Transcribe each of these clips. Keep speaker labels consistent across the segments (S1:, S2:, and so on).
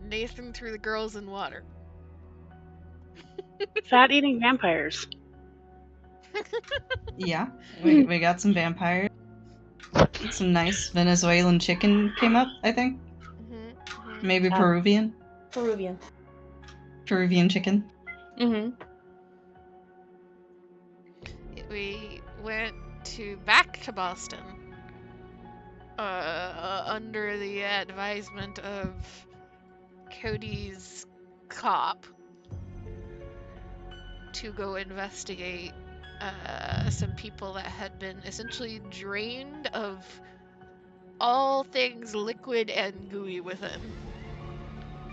S1: Nathan threw the girls in water.
S2: Fat-eating vampires.
S3: Yeah, we got some vampires. Some nice Venezuelan chicken came up, I think. Maybe Peruvian.
S4: Peruvian
S3: chicken.
S1: We went back to Boston under the advisement of Cody's cop to go investigate some people that had been essentially drained of all things liquid and gooey within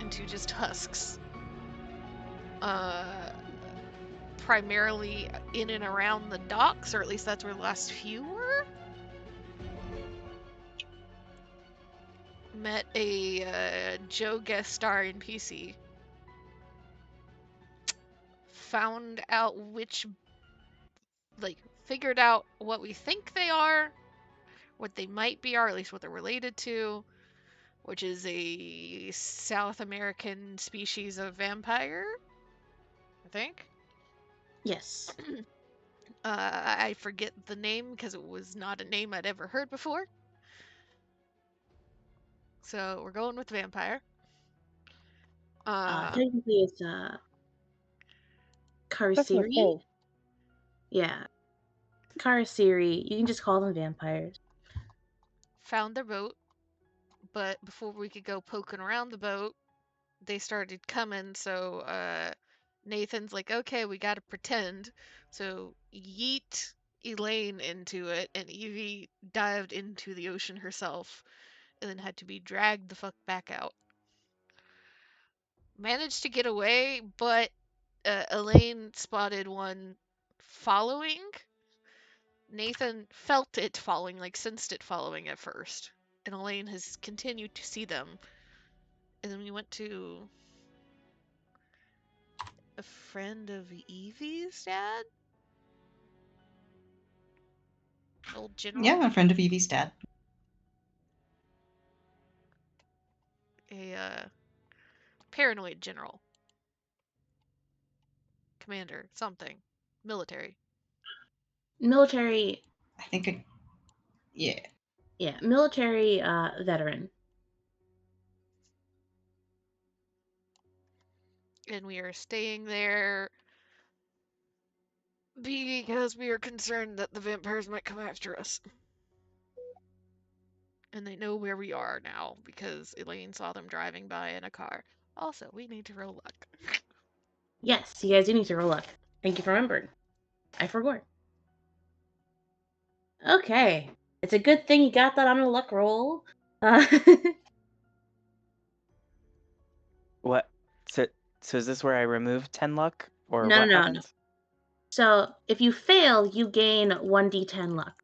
S1: into just husks. Primarily in and around the docks, or at least that's where the last few were. Met a Joe guest star NPC. Found out figured out what we think they are, what they might be, or at least what they're related to, which is a South American species of vampire, I think.
S4: Yes.
S1: I forget the name because it was not a name I'd ever heard before. So we're going with vampire.
S4: Technically, it's Karasiri. Yeah, Karasiri. You can just call them vampires.
S1: Found their boat, but before we could go poking around the boat, they started coming. So Nathan's like, okay, we gotta pretend. So yeet Elaine into it, and Evie dived into the ocean herself, and then had to be dragged the fuck back out. Managed to get away, but Elaine spotted one following. Nathan felt it following, sensed it following at first. And Elaine has continued to see them. And then we went to a friend of Evie's dad? Old general?
S3: Yeah, a friend of Evie's dad.
S1: A paranoid general. Commander, something. Military.
S4: Military.
S3: I think yeah.
S4: Yeah, military veteran.
S1: And we are staying there because we are concerned that the vampires might come after us. And they know where we are now because Elaine saw them driving by in a car. Also, we need to roll luck.
S4: Yes, you guys do need to roll luck. Thank you for remembering. I forgot. Okay. It's a good thing you got that on a luck roll.
S5: What? So is this where I remove 10 luck? Or
S4: No,
S5: what
S4: no.
S5: happens?
S4: So, if you fail, you gain 1d10 luck.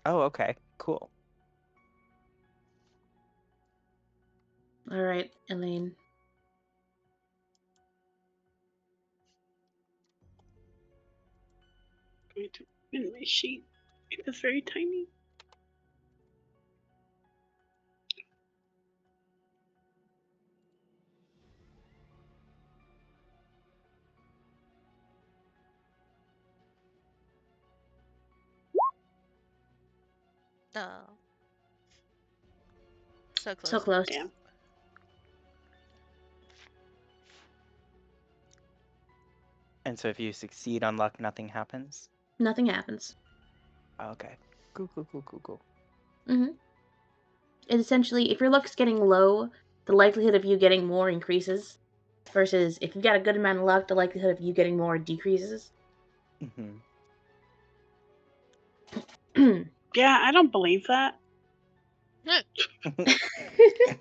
S5: Oh, okay. Cool.
S4: All right, Elaine.
S2: I'm going to open my sheet. It is very tiny.
S1: Oh. So close.
S4: So close.
S2: Damn.
S5: And so if you succeed on luck, nothing happens?
S4: Nothing happens.
S5: Okay. Cool.
S4: Mm-hmm. It's essentially, if your luck's getting low, the likelihood of you getting more increases. Versus, if you've got a good amount of luck, the likelihood of you getting more decreases.
S5: Mm-hmm.
S2: Yeah, I don't believe that.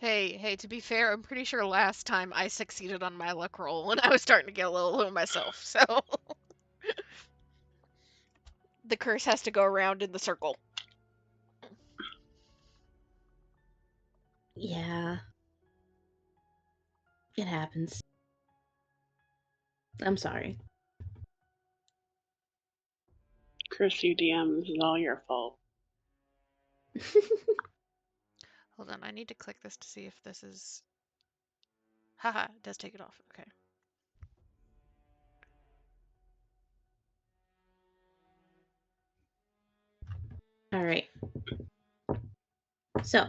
S1: Hey, to be fair, I'm pretty sure last time I succeeded on my luck roll and I was starting to get a little low myself, so the curse has to go around in the circle.
S4: Yeah. It happens. I'm sorry.
S2: Curse you, DM. This is all your fault.
S1: Hold on, I need to click this to see if this is... Haha, it does take it off. Okay.
S4: All right. So,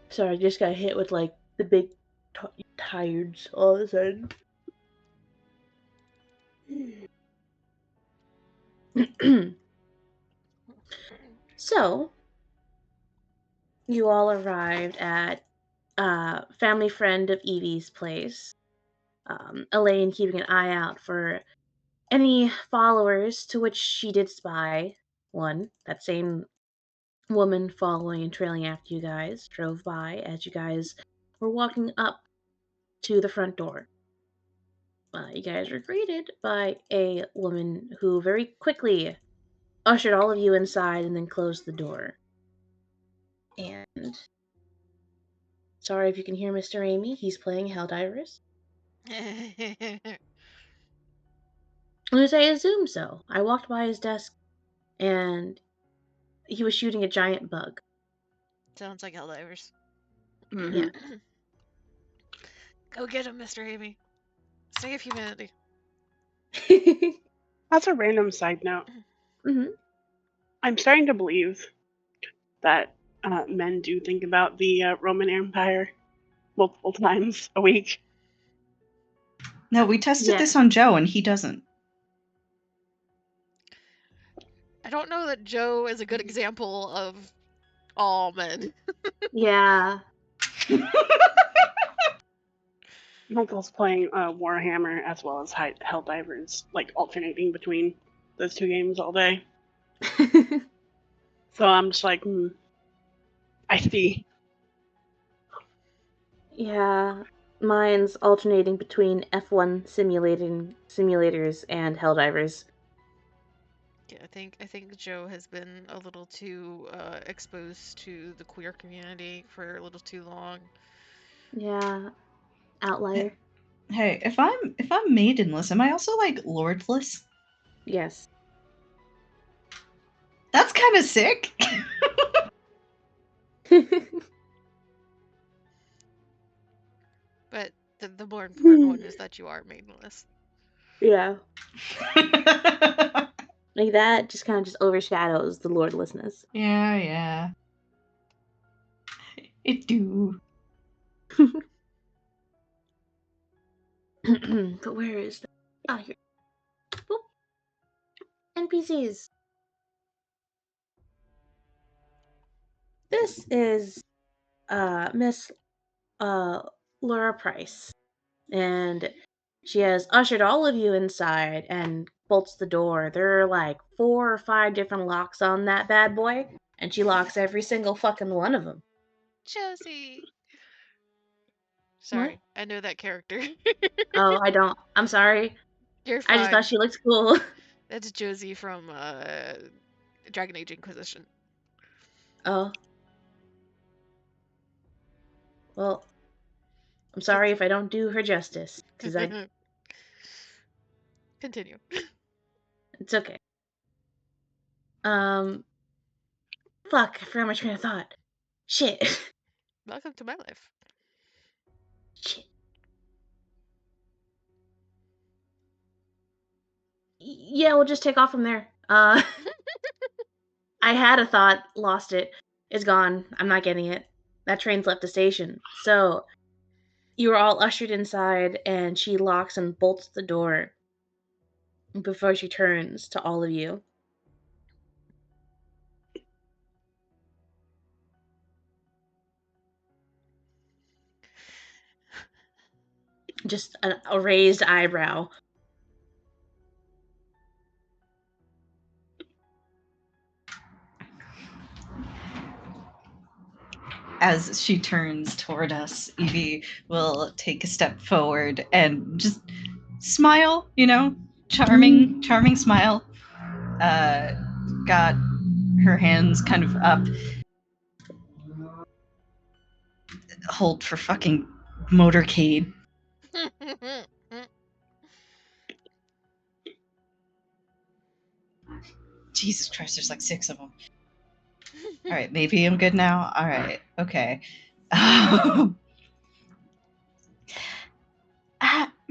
S4: sorry, I just got hit with like the big tireds all of a sudden. So, you all arrived at family friend of Evie's place. Elaine keeping an eye out for any followers, to which she did spy one. That same woman following and trailing after you guys drove by as you guys were walking up to the front door. You guys were greeted by a woman who very quickly ushered all of you inside and then closed the door. And sorry if you can hear Mr. Amy, he's playing Helldivers. At least I assume so. I walked by his desk and he was shooting a giant bug.
S1: Sounds like Helldivers.
S4: Mm-hmm. Yeah.
S1: Go get him, Mr. Amy. Save humanity.
S2: That's a random side note.
S4: Mm-hmm.
S2: I'm starting to believe that men do think about the Roman Empire multiple times a week.
S3: No, we tested this on Joe, and he doesn't.
S1: I don't know that Joe is a good example of all men.
S4: Yeah.
S2: Michael's playing Warhammer as well as Helldivers, like alternating between those two games all day. So I'm just like, I see.
S4: Yeah, mine's alternating between F1 simulators and Helldivers.
S1: Yeah, I think Joe has been a little too exposed to the queer community for a little too long.
S4: Yeah, outlier.
S3: Hey, if I'm maidenless, am I also like lordless?
S4: Yes.
S3: That's kind of sick.
S1: But the more important one is that you are maidenless.
S4: Yeah. Like that just kind of just overshadows the lordlessness.
S3: Yeah. It do.
S4: But where is that? Ah, here. Boop. NPCs. This is Miss Laura Price. And she has ushered all of you inside and bolts the door. There are like 4 or 5 different locks on that bad boy, and she locks every single fucking one of them.
S1: Josie! Sorry, I know that character.
S4: Oh, I don't. I'm sorry.
S1: You're fine.
S4: I just thought she looked cool.
S1: That's Josie from Dragon Age Inquisition.
S4: Oh. Well, I'm sorry if I don't do her justice. Cause
S1: Continue.
S4: It's okay. Fuck, I forgot my train of thought. Shit.
S1: Welcome to my life.
S4: Shit. Yeah, we'll just take off from there. I had a thought, lost it. It's gone. I'm not getting it. That train's left the station. So, you are all ushered inside, and she locks and bolts the door before she turns to all of you. Just a raised eyebrow.
S3: As she turns toward us, Evie will take a step forward and just smile, charming smile. Got her hands kind of up. Hold for fucking motorcade. Jesus Christ, there's like 6 of them. All right, maybe I'm good now. All right, okay.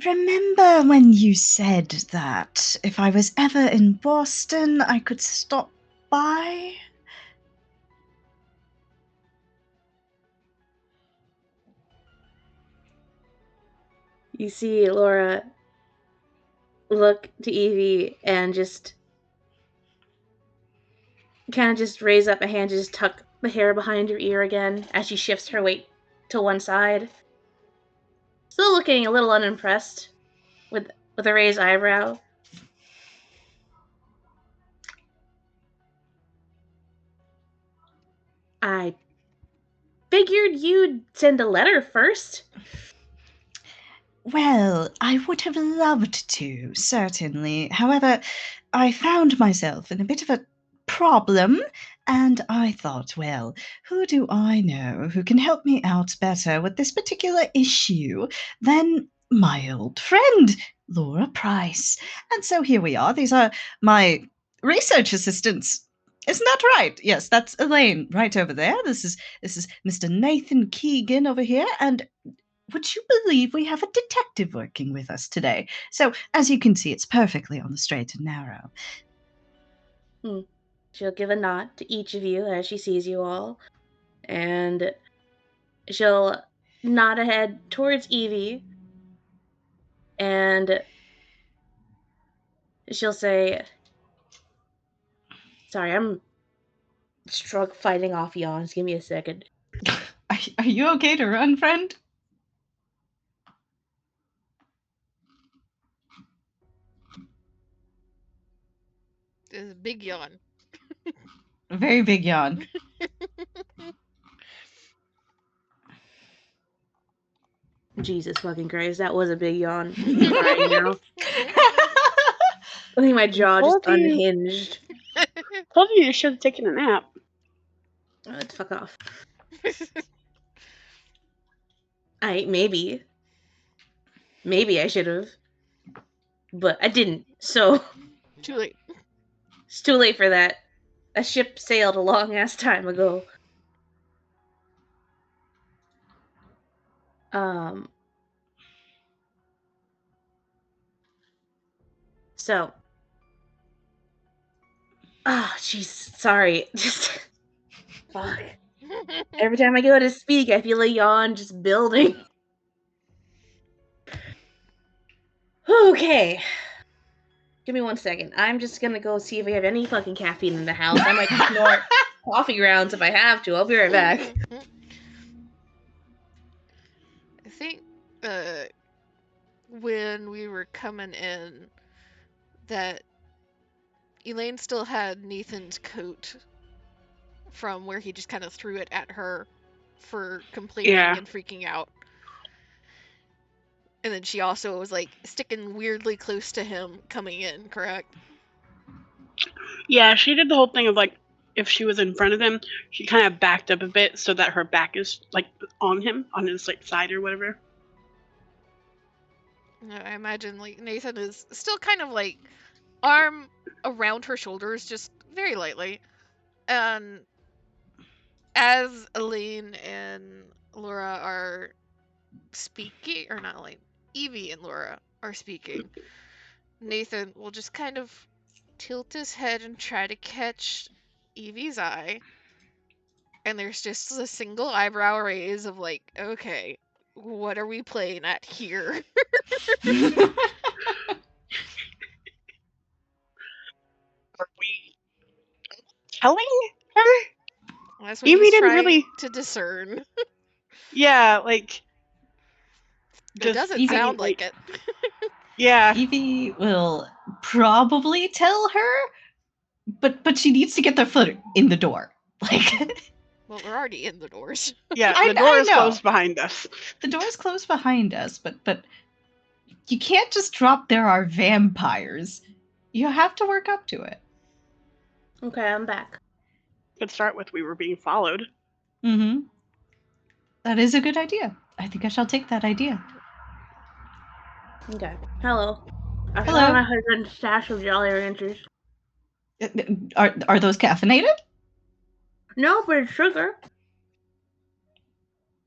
S3: Remember when you said that if I was ever in Boston, I could stop by?
S4: You see Laura look to Evie and just kind of just raise up a hand to just tuck the hair behind her ear again as she shifts her weight to one side. Still looking a little unimpressed with a raised eyebrow. I figured you'd send a letter first.
S3: Well, I would have loved to, certainly. However, I found myself in a bit of a problem, and I thought, well, who do I know who can help me out better with this particular issue than my old friend, Laura Price? And so here we are. These are my research assistants. Isn't that right? Yes, that's Elaine right over there. This is Mr. Nathan Keegan over here, and would you believe we have a detective working with us today? So, as you can see, it's perfectly on the straight and narrow.
S4: She'll give a nod to each of you as she sees you all, and she'll nod ahead towards Evie, and she'll say, sorry, I'm fighting off yawns. Give me a second.
S3: Are you okay to run, friend?
S1: There's a big yawn.
S3: A very big yawn.
S4: Jesus fucking Christ, that was a big yawn. I'm crying now. I think my jaw just unhinged.
S2: Told you should have taken a nap.
S4: Fuck off. Maybe I should have, but I didn't. So
S1: Too late.
S4: it's too late for that. A ship sailed a long ass time ago. So. Ah, jeez, sorry. Just fuck. Every time I go to speak, I feel a yawn just building. Okay. Give me 1 second. I'm just gonna go see if we have any fucking caffeine in the house. I might snort coffee grounds if I have to. I'll be right back.
S1: I think when we were coming in, that Elaine still had Nathan's coat from where he just kind of threw it at her for complaining and freaking out. And then she also was like sticking weirdly close to him coming in, correct?
S2: Yeah, she did the whole thing of like, if she was in front of him, she kind of backed up a bit so that her back is like on him, on his like side or whatever.
S1: I imagine like Nathan is still kind of like arm around her shoulders, just very lightly. And as Elaine and Laura are speaking, or not Elaine, Evie and Laura are speaking, Nathan will just kind of tilt his head and try to catch Evie's eye. And there's just a single eyebrow raise of like, okay, what are we playing at here?
S2: Are we telling her?
S1: That's what
S2: Evie
S1: he's
S2: didn't
S1: trying
S2: really.
S1: to discern.
S2: Yeah, like.
S1: It doesn't sound like it.
S2: Yeah.
S3: Evie will probably tell her, but she needs to get their foot in the door. Like.
S1: Well, we're already in the doors.
S2: Yeah, the door is closed behind us.
S3: The door is closed behind us, but you can't just drop there are vampires. You have to work up to it.
S4: Okay, I'm back.
S2: Could start with we were being followed.
S3: Mm-hmm. That is a good idea. I think I shall take that idea.
S4: Okay. Hello. I
S3: Hello.
S4: found my husband's stash of Jolly Ranchers.
S3: Are those caffeinated?
S4: No, but it's sugar.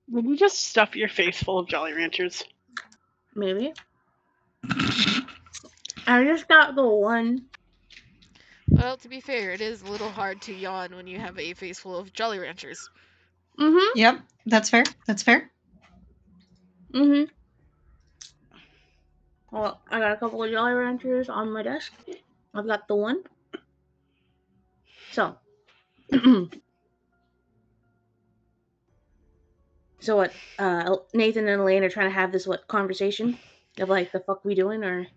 S2: Will you just stuff your face full of Jolly Ranchers?
S4: Maybe. I just got the one.
S1: Well, to be fair, it is a little hard to yawn when you have a face full of Jolly Ranchers.
S4: Mm-hmm.
S3: Yep, that's fair. That's fair.
S4: Mm-hmm. Well, I got a couple of Jolly Ranchers on my desk. I've got the one. So. So what? Nathan and Elaine are trying to have this conversation of like the fuck we doing or?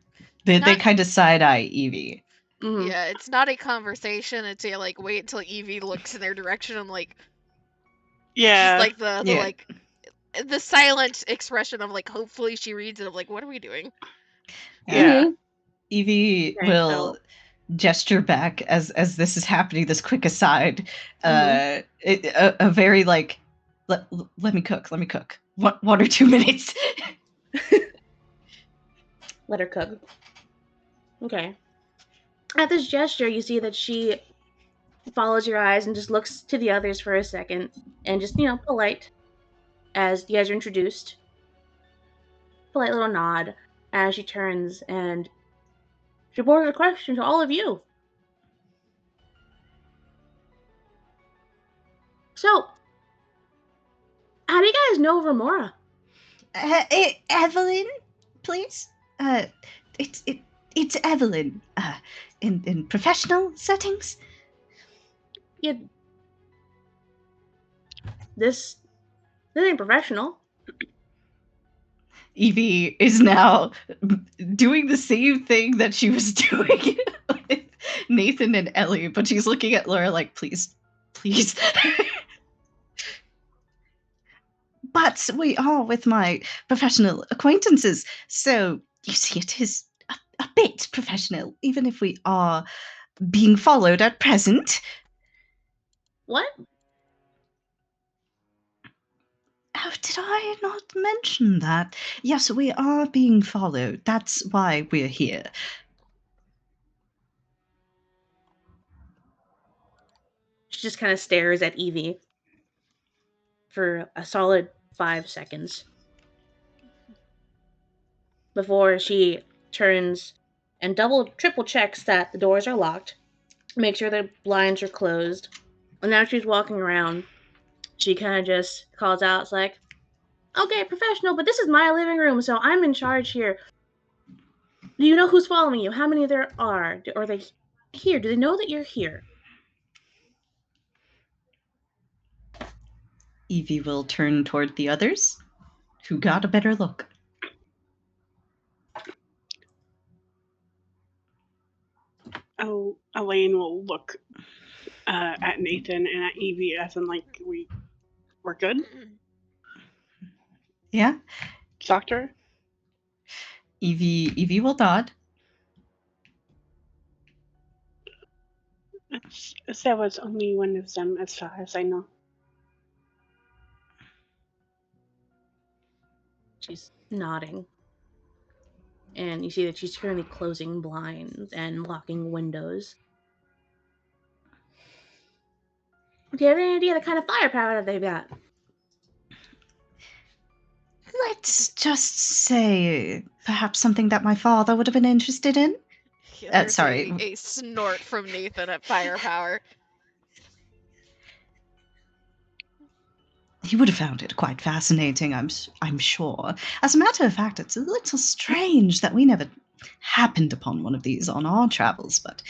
S3: They
S1: Not-
S3: kind of side eye Evie.
S4: Mm-hmm.
S1: Yeah, it's not a conversation. It's a like wait until Evie looks in their direction and like
S2: Yeah.
S1: just like the
S3: Yeah.
S1: like the silent expression of like hopefully she reads it of like what are we doing?
S2: Yeah.
S4: Mhm.
S3: Evie
S4: Okay,
S3: will gesture back as this is happening. This quick aside, a very like, let me cook. Let me cook. 1 or 2 minutes.
S4: Let her cook. Okay. At this gesture, you see that she follows your eyes and just looks to the others for a second and just, polite as you guys are introduced. Polite little nod as she turns and she poses a question to all of you. So, how do you guys know Remora?
S3: Evelyn, please. It's Evelyn. In professional settings.
S4: You, this ain't professional.
S3: Evie is now doing the same thing that she was doing with Nathan and Ellie, but she's looking at Laura like, please. But we are with my professional acquaintances, so you see, it is a bit professional, even if we are being followed at present.
S4: What?
S3: Oh, did I not mention that? Yes, we are being followed. That's why we're here.
S4: She just kind of stares at Evie for a solid 5 seconds before she turns and triple checks that the doors are locked, make sure the blinds are closed, and now she's walking around. She kind of just calls out, it's like, okay, professional, but this is my living room, so I'm in charge here. Do you know who's following you? How many there are? Are they here? Do they know that you're here?
S3: Evie will turn toward the others, who got a better look.
S2: Oh, Elaine will look at Nathan and at Evie as in like we're good.
S3: Yeah?
S2: Doctor?
S3: Evie will nod.
S2: There was only one of them as far as I know.
S4: She's nodding. And you see that she's currently closing blinds and locking windows. Do you have any idea the kind of firepower that they've got?
S3: Let's just say perhaps something that my father would have been interested in.
S1: Yeah, there's
S3: Sorry.
S1: a snort from Nathan at firepower.
S3: He would have found it quite fascinating, I'm sure. As a matter of fact, it's a little strange that we never happened upon one of these on our travels, but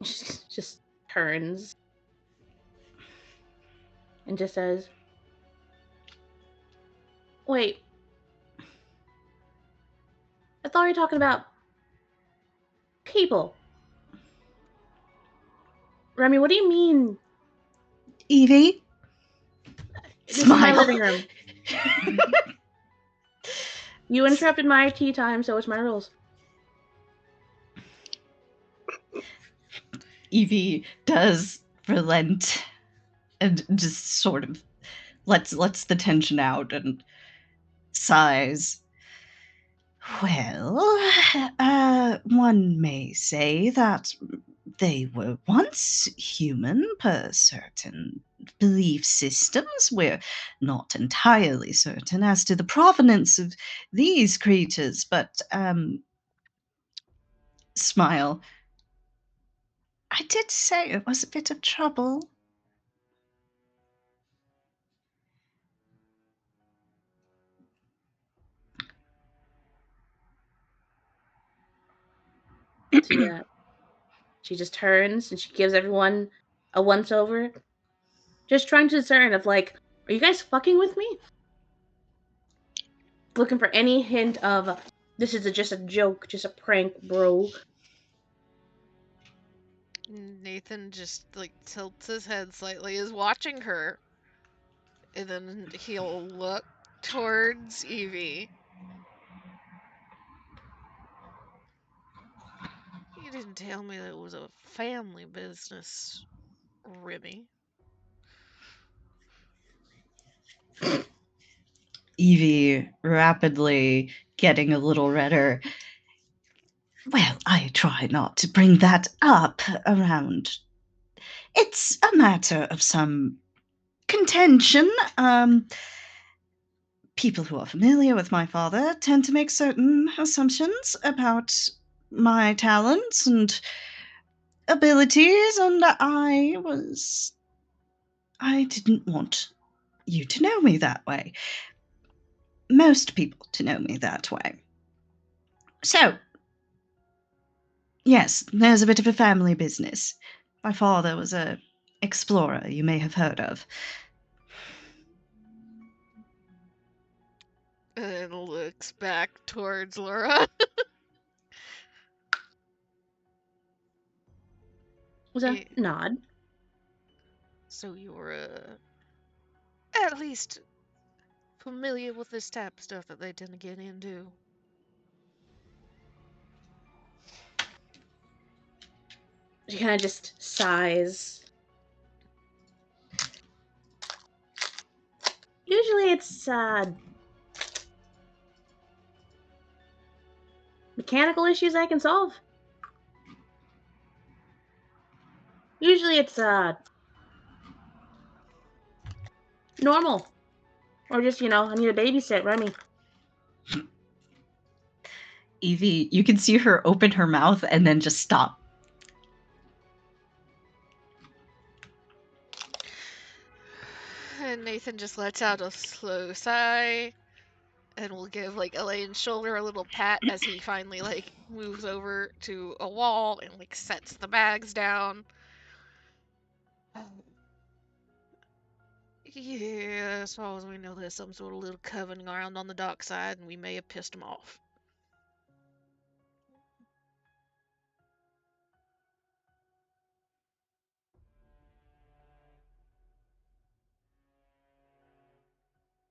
S4: She just turns and just says, wait, I thought you were talking about people. Remy, what do you mean?
S3: Evie,
S4: This is my
S3: smile.
S4: living room. You interrupted my tea time, so it's my rules.
S3: Evie does relent and just sort of lets the tension out and sighs. Well, one may say that they were once human per certain belief systems. We're not entirely certain as to the provenance of these creatures, but, smile. I did say it was a bit of trouble.
S4: She just turns and she gives everyone a once over, just trying to discern of like, are you guys fucking with me? Looking for any hint of this is just a joke, just a prank, bro.
S1: Nathan just like tilts his head slightly, is watching her, and then he'll look towards Evie. You didn't tell me that it was a family business, Remy.
S3: Evie rapidly getting a little redder. Well, I try not to bring that up around. It's a matter of some contention. People who are familiar with my father tend to make certain assumptions about my talents and abilities, and I didn't want you to know me that way. Most people to know me that way. So, yes, there's a bit of a family business. My father was a explorer you may have heard of.
S1: And looks back towards Laura.
S4: Was a
S1: Eh,
S4: nod.
S1: So you were at least familiar with this type of stuff that they tend to get into.
S4: She kind of just sighs. Usually it's mechanical issues I can solve. Usually it's normal. Or just, I need a babysit, Remy.
S3: Evie, you can see her open her mouth and then just stop.
S1: And Nathan just lets out a slow sigh and will give like Elaine's shoulder a little pat as he finally like moves over to a wall and like sets the bags down. Yeah, as far as we know, there's some sort of little coven around on the dock side, and we may have pissed them off.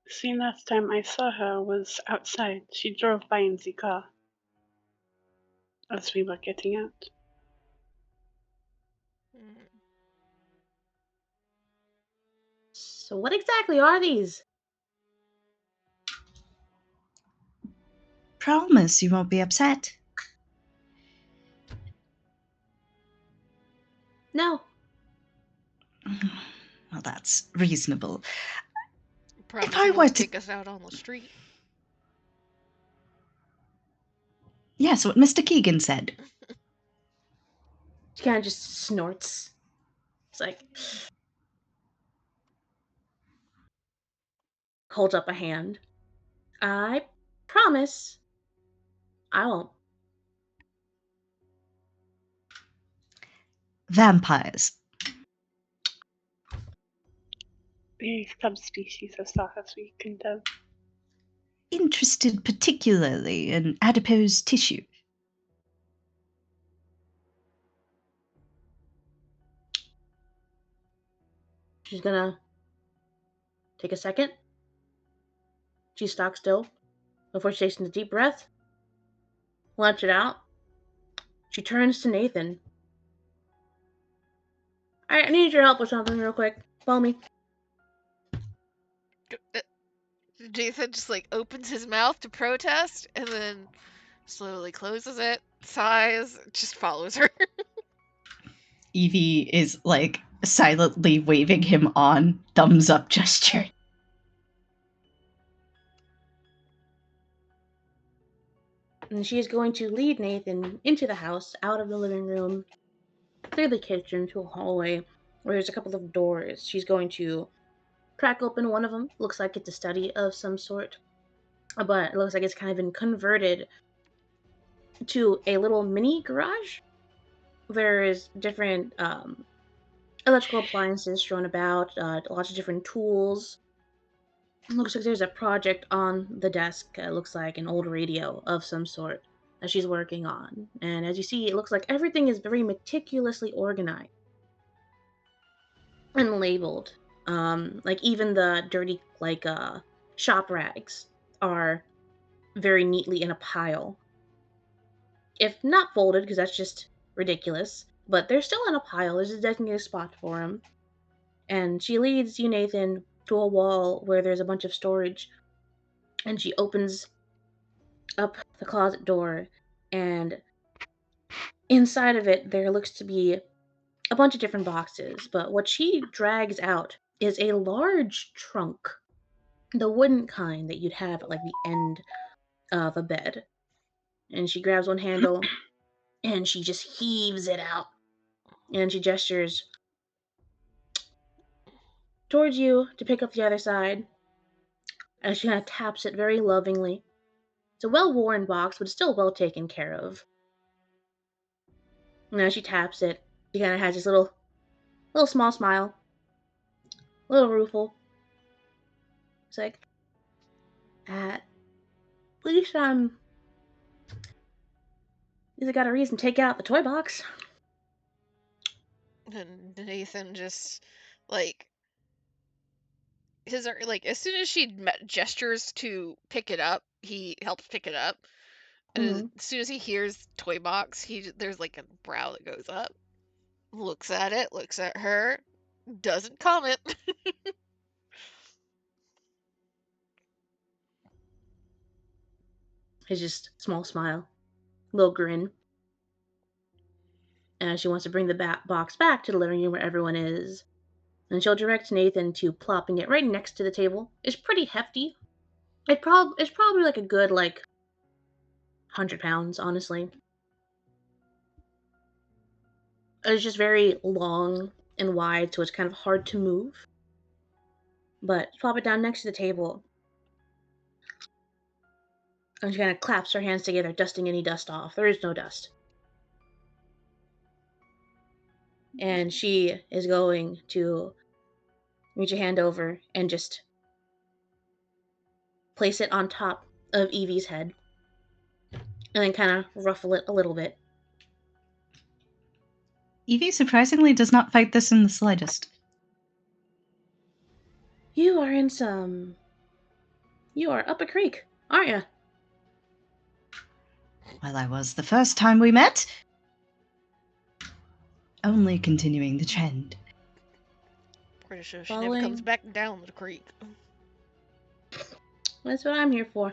S2: See, last time I saw her was outside. She drove by in the car as we were getting out.
S1: Mm.
S4: So what exactly are these?
S3: Promise you won't be upset.
S4: No.
S3: Well, that's reasonable.
S1: Promise
S3: I
S1: you
S3: were
S1: won't
S3: to-
S1: kick us out on the street.
S3: Yes, what Mr. Keegan said.
S4: She kind of just snorts. It's like, holds up a hand. I promise I won't.
S3: Vampires.
S2: A subspecies of Star, as we can tell.
S3: Interested particularly in adipose tissue.
S4: She's gonna take a second. She stalks still before she takes a deep breath. Lets it out. She turns to Nathan. Alright, I need your help with something real quick. Follow me.
S1: Nathan just like opens his mouth to protest and then slowly closes it, sighs, just follows her.
S3: Evie is like silently waving him on, thumbs up gesture.
S4: And she is going to lead Nathan into the house, out of the living room, through the kitchen to a hallway where there's a couple of doors. She's going to crack open one of them. Looks like it's a study of some sort, but it looks like it's kind of been converted to a little mini garage. There's different electrical appliances thrown about, lots of different tools. Looks like there's a project on the desk. Looks like an old radio of some sort that she's working on. And as you see, it looks like everything is very meticulously organized and labeled. Like even the dirty shop rags are very neatly in a pile. If not folded, because that's just ridiculous, but they're still in a pile. There's a designated spot for them. And she leads you, Nathan, to a wall where there's a bunch of storage. And she opens up the closet door, and inside of it, there looks to be a bunch of different boxes. But what she drags out is a large trunk, the wooden kind that you'd have at like the end of a bed. And she grabs one handle and she just heaves it out. And she gestures towards you to pick up the other side. And she kind of taps it very lovingly. It's a well worn box, but it's still well taken care of. And as she taps it, she kind of has this little small smile, a little rueful. It's like, at least at least I got a reason to take out the toy box.
S1: And Nathan just like as soon as she gestures to pick it up, he helps pick it up. And as soon as he hears toy box, there's like a brow that goes up, looks at it, looks at her, doesn't comment.
S4: It's just small smile, little grin. And she wants to bring the box back to the living room where everyone is. And she'll direct Nathan to plopping it right next to the table. It's pretty hefty. It's probably like a good 100 pounds, honestly. It's just very long and wide, so it's kind of hard to move. But plop it down next to the table. And she kind of claps her hands together, dusting any dust off. There is no dust. And she is going to reach a hand over and just place it on top of Evie's head. And then kind of ruffle it a little bit.
S3: Evie surprisingly does not fight this in the slightest.
S4: You are up a creek, aren't you?
S3: Well, I was the first time we met. Only continuing the trend.
S1: Pretty sure she never comes back down the creek.
S4: That's what I'm here for.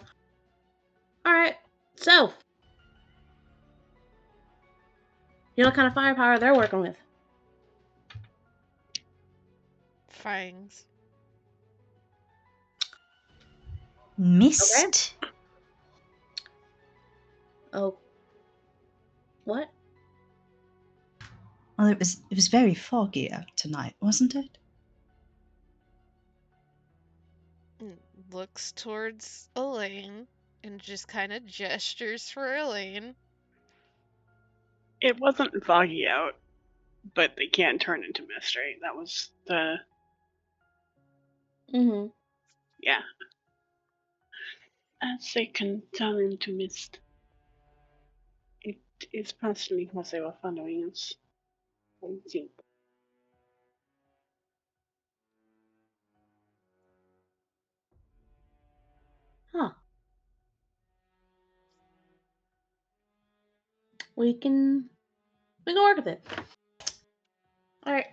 S4: Alright, so. You know what kind of firepower they're working with?
S1: Fangs.
S3: Mist.
S4: Okay. Oh. What?
S3: Well, it was very foggy out tonight, wasn't it?
S1: Looks towards Elaine and just kind of gestures for Elaine.
S2: It wasn't foggy out, but they can't turn into mist, right? That was the...
S4: Mm-hmm.
S2: Yeah. As they can turn into mist. It is partially because they were following us, I think.
S4: Huh. We can work with it. Alright.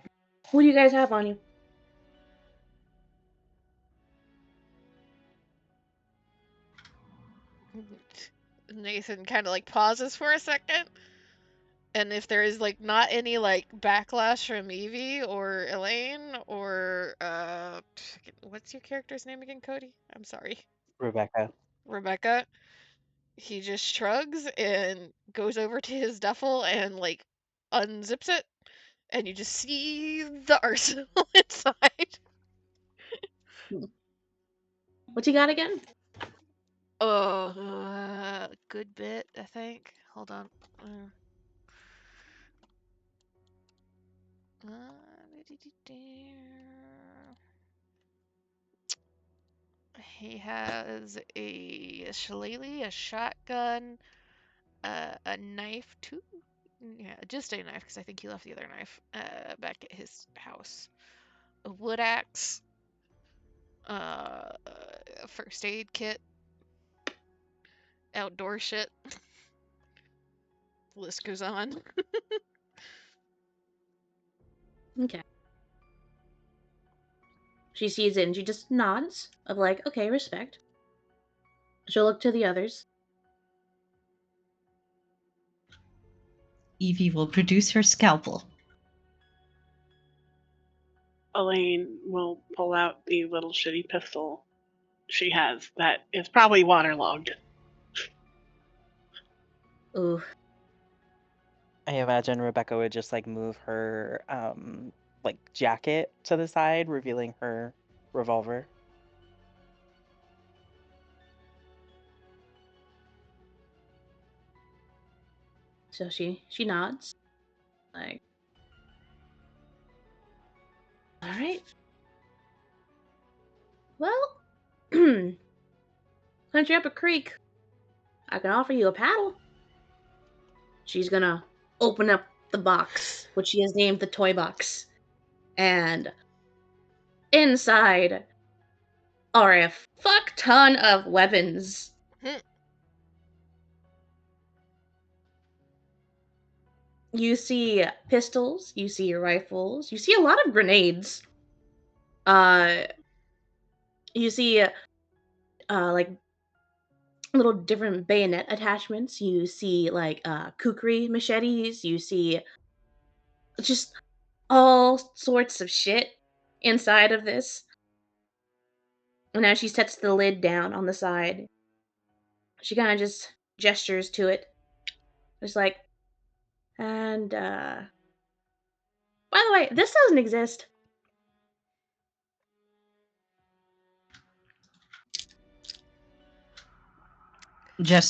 S4: What do you guys have on you?
S1: Nathan kind of like pauses for a second. And if there is like not any like backlash from Evie or Elaine or what's your character's name again, Cody? I'm sorry.
S5: Rebecca.
S1: Rebecca. He just shrugs and goes over to his duffel and like unzips it, and you just see the arsenal inside.
S4: What you got again?
S1: Oh, good bit, I think. Hold on. He has a shillelagh, a shotgun, a knife too. Yeah, just a knife because I think he left the other knife back at his house. A wood axe, a first aid kit, outdoor shit. The list goes on.
S4: Okay. She sees it and she just nods of like, okay, respect. She'll look to the others.
S3: Evie will produce her scalpel.
S2: Elaine will pull out the little shitty pistol she has that is probably waterlogged.
S4: Ooh.
S5: I imagine Rebecca would just like move her like jacket to the side, revealing her revolver.
S4: So she nods. Like, all right. Well, country up a creek. I can offer you a paddle. She's gonna open up the box, which she has named the toy box. And inside are a fuck ton of weapons. You see pistols, you see rifles, you see a lot of grenades. You see like little different bayonet attachments. You see like kukri machetes. You see just all sorts of shit inside of this. And as she sets the lid down on the side, she kind of just gestures to it. Just like, and by the way, this doesn't exist.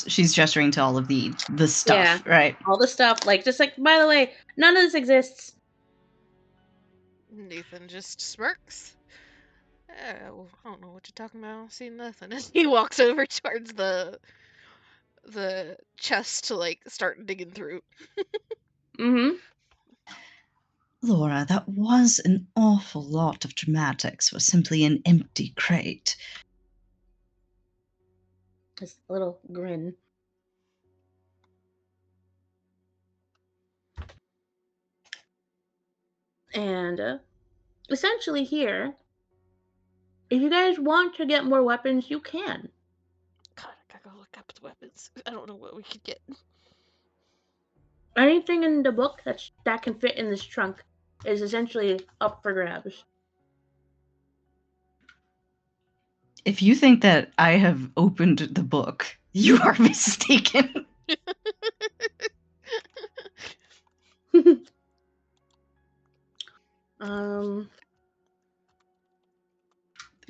S3: She's gesturing to all of the stuff,
S4: Yeah.
S3: right?
S4: All the stuff, like just like, by the way, none of this exists.
S1: Nathan just smirks. Well, I don't know what you're talking about. I don't see nothing. And he walks over towards the chest to like start digging through.
S4: Mm-hmm.
S3: Laura, that was an awful lot of dramatics for simply an empty crate.
S4: Just a little grin. And essentially here, if you guys want to get more weapons, you can.
S1: God, I gotta go look up the weapons. I don't know what we could get.
S4: Anything in the book that can fit in this trunk is essentially up for grabs.
S3: If you think that I have opened the book, you are mistaken.
S4: um,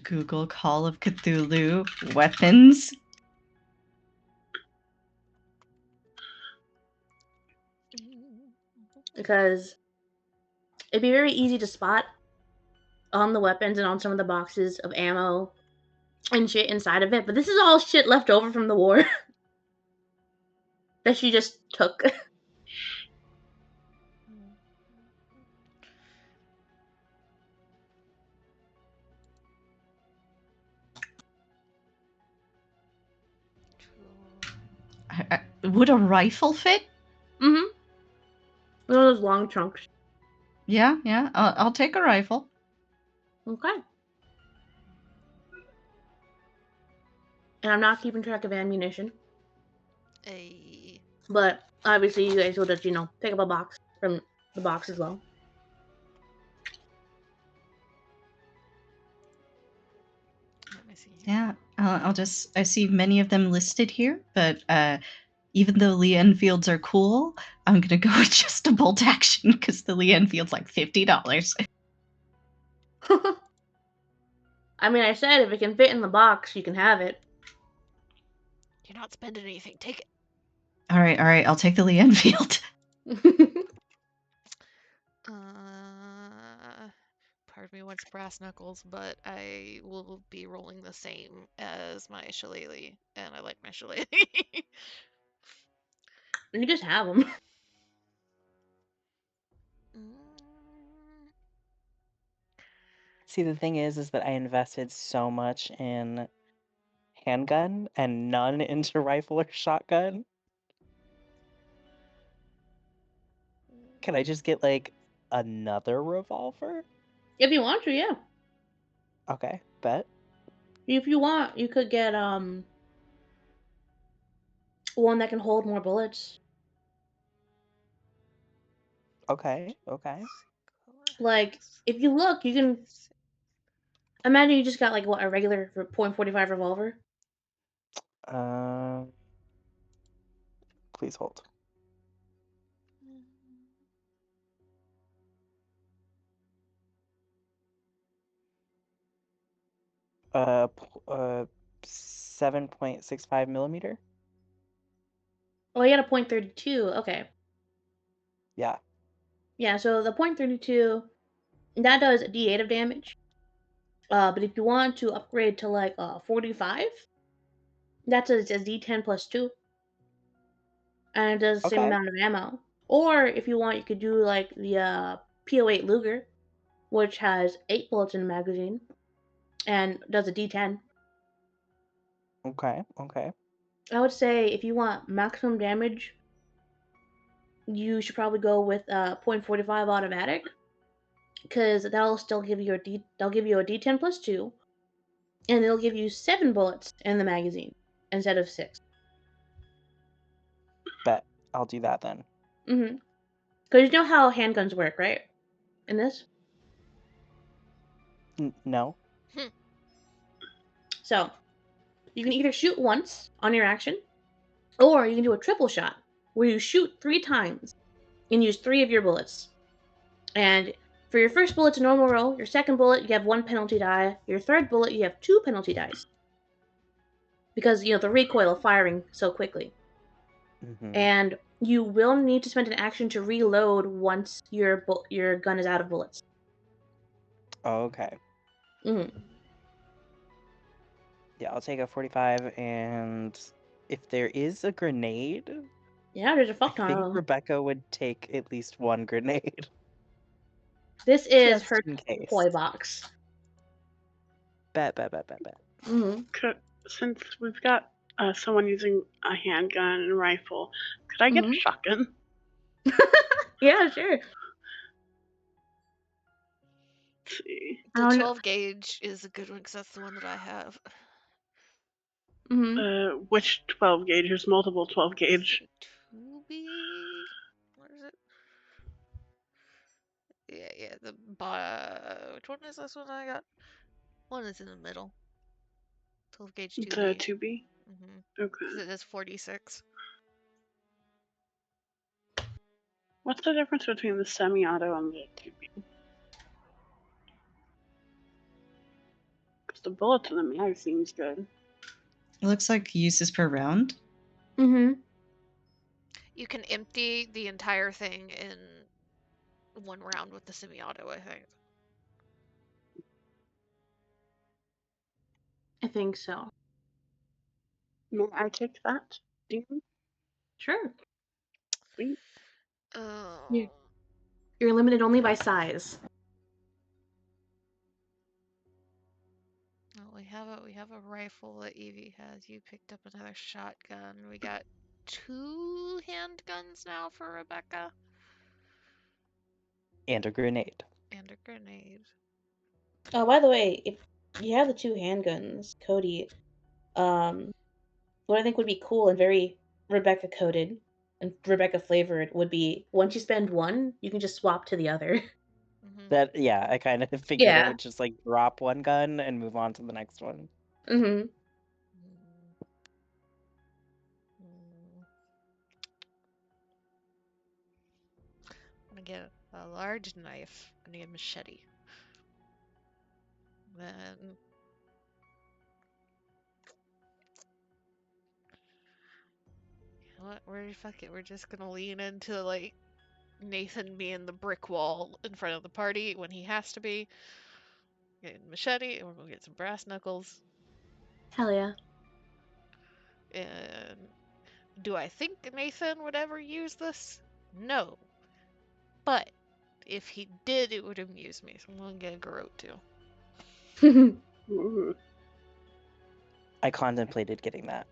S3: Google Call of Cthulhu weapons.
S4: because it'd be very easy to spot on the weapons and on some of the boxes of ammo and shit inside of it, but this is all shit left over from the war that she just took.
S3: Would a rifle fit?
S4: Mm-hmm. One of those long trunks.
S3: Yeah. I'll take a rifle.
S4: Okay. And I'm not keeping track of ammunition.
S1: A
S4: But obviously, you guys will just pick up a box from the box as well.
S1: let me see here.
S3: Yeah, I see many of them listed here, but even though Lee Enfields are cool, I'm gonna go with just a bolt action because the Lee Enfield's like $50.
S4: I mean, I said if it can fit in the box, you can have it.
S1: You're not spending anything. Take it.
S3: All right, I'll take the Lee Enfield.
S1: Part of me wants brass knuckles, but I will be rolling the same as my shillelagh, and I like my shillelagh.
S4: You just have them.
S5: See, the thing is that I invested so much in handgun and none into rifle or shotgun. Can I just get like another revolver?
S4: If you want to, yeah.
S5: Okay, bet.
S4: If you want, you could get one that can hold more bullets.
S5: Okay.
S4: Like, if you look, you can imagine you just got like what, a regular .45 revolver.
S5: Um, please hold. Uh, 7.65 millimeter.
S4: Oh, you got a .32. Okay.
S5: Yeah.
S4: Yeah, so the .32 that does a D8 of damage. But if you want to upgrade to like 45, that's a D10 plus 2, and it does the same
S5: Okay.
S4: amount of ammo. Or if you want, you could do like the PO8 Luger, which has 8 bullets in the magazine and does a D10.
S5: Okay.
S4: I would say if you want maximum damage, you should probably go with .45 automatic, because that'll still give you they'll give you a D10 plus 2, and it'll give you 7 bullets in the magazine instead of 6.
S5: Bet. I'll do that then.
S4: Mm-hmm. Because you know how handguns work, right? In this?
S5: No.
S4: So, you can either shoot once on your action, or you can do a triple shot, where you shoot 3 times and use 3 of your bullets. And for your first bullet, it's a normal roll. Your second bullet, you have 1 penalty die. Your third bullet, you have 2 penalty dice. Because, the recoil of firing so quickly.
S5: Mm-hmm.
S4: And you will need to spend an action to reload once your gun is out of bullets.
S5: Okay.
S4: Mm-hmm.
S5: Yeah, I'll take a 45, and if there is a grenade,
S4: Yeah, there's a
S5: I
S4: fuck ton of
S5: think
S4: them.
S5: Rebecca would take at least one grenade.
S4: This is
S5: Just
S4: her
S5: in case.
S4: toy box.
S5: Bet.
S4: Mm-hmm.
S2: Since we've got someone using a handgun and a rifle, could I get a
S4: Mhm.
S2: shotgun?
S4: Yeah, sure.
S2: Let's see.
S1: The 12 gauge is a good one because that's the one that I have.
S4: Mm-hmm.
S2: Which 12 gauge? There's multiple 12 gauge.
S1: 2B? What is it? Yeah. Which one is this one I got? One is in the middle. 12 gauge
S2: The
S1: 2B.
S2: 2B?
S1: Mm-hmm.
S2: Okay.
S1: Because it is 46.
S2: What's the difference between the semi-auto and the 2B? Because the bullets in the magazine's good.
S3: It looks like uses per round.
S4: Mm-hmm.
S1: You can empty the entire thing in one round with the semi-auto, I think.
S4: I think so.
S2: May I take that, Dean?
S4: Sure.
S2: Sweet.
S1: Oh.
S4: You're limited only by size.
S1: Well, we have a rifle that Evie has. You picked up another shotgun. We got 2 handguns now for Rebecca.
S5: And a grenade.
S1: And a grenade.
S4: Oh, by the way, if you have the 2 handguns, Cody, what I think would be cool and very Rebecca coded and Rebecca flavored would be once you spend one, you can just swap to the other.
S5: That yeah, I kind of figured it
S4: Yeah.
S5: would just like drop one gun and move on to the next one.
S4: Mm-hmm.
S1: I'm gonna get a large knife. I'm gonna get a machete. Then you know what? Fuck it. We're just gonna lean into like Nathan being the brick wall in front of the party when he has to be. Get a machete, and we're gonna get some brass knuckles.
S4: Hell yeah.
S1: And do I think Nathan would ever use this? No. But if he did, it would amuse me. So I'm gonna get a garrote too.
S2: Ooh.
S5: I contemplated getting that.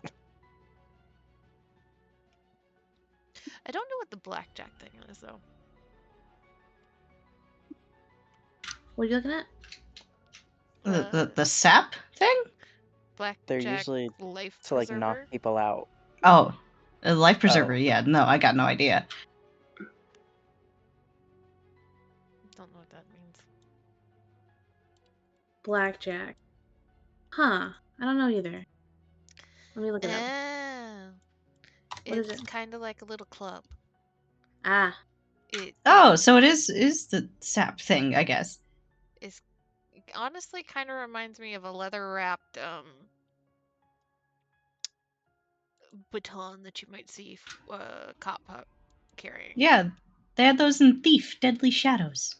S1: I don't know what the blackjack thing is though.
S4: What are you looking at?
S3: The sap thing?
S1: Blackjack
S5: They're usually
S1: life
S5: to like knock
S1: preserver.
S5: people out.
S3: Oh, a life preserver.
S5: Oh.
S3: Yeah, no, I got no idea.
S1: Don't know what that means.
S4: Blackjack. Huh. I don't know either. Let me look it up. What is
S1: It's
S4: it?
S1: kind of like a little club.
S4: Ah.
S3: Oh, so it is the sap thing, I guess.
S1: It honestly kind of reminds me of a leather wrapped baton that you might see cop carrying.
S3: Yeah, they had those in Thief, Deadly Shadows.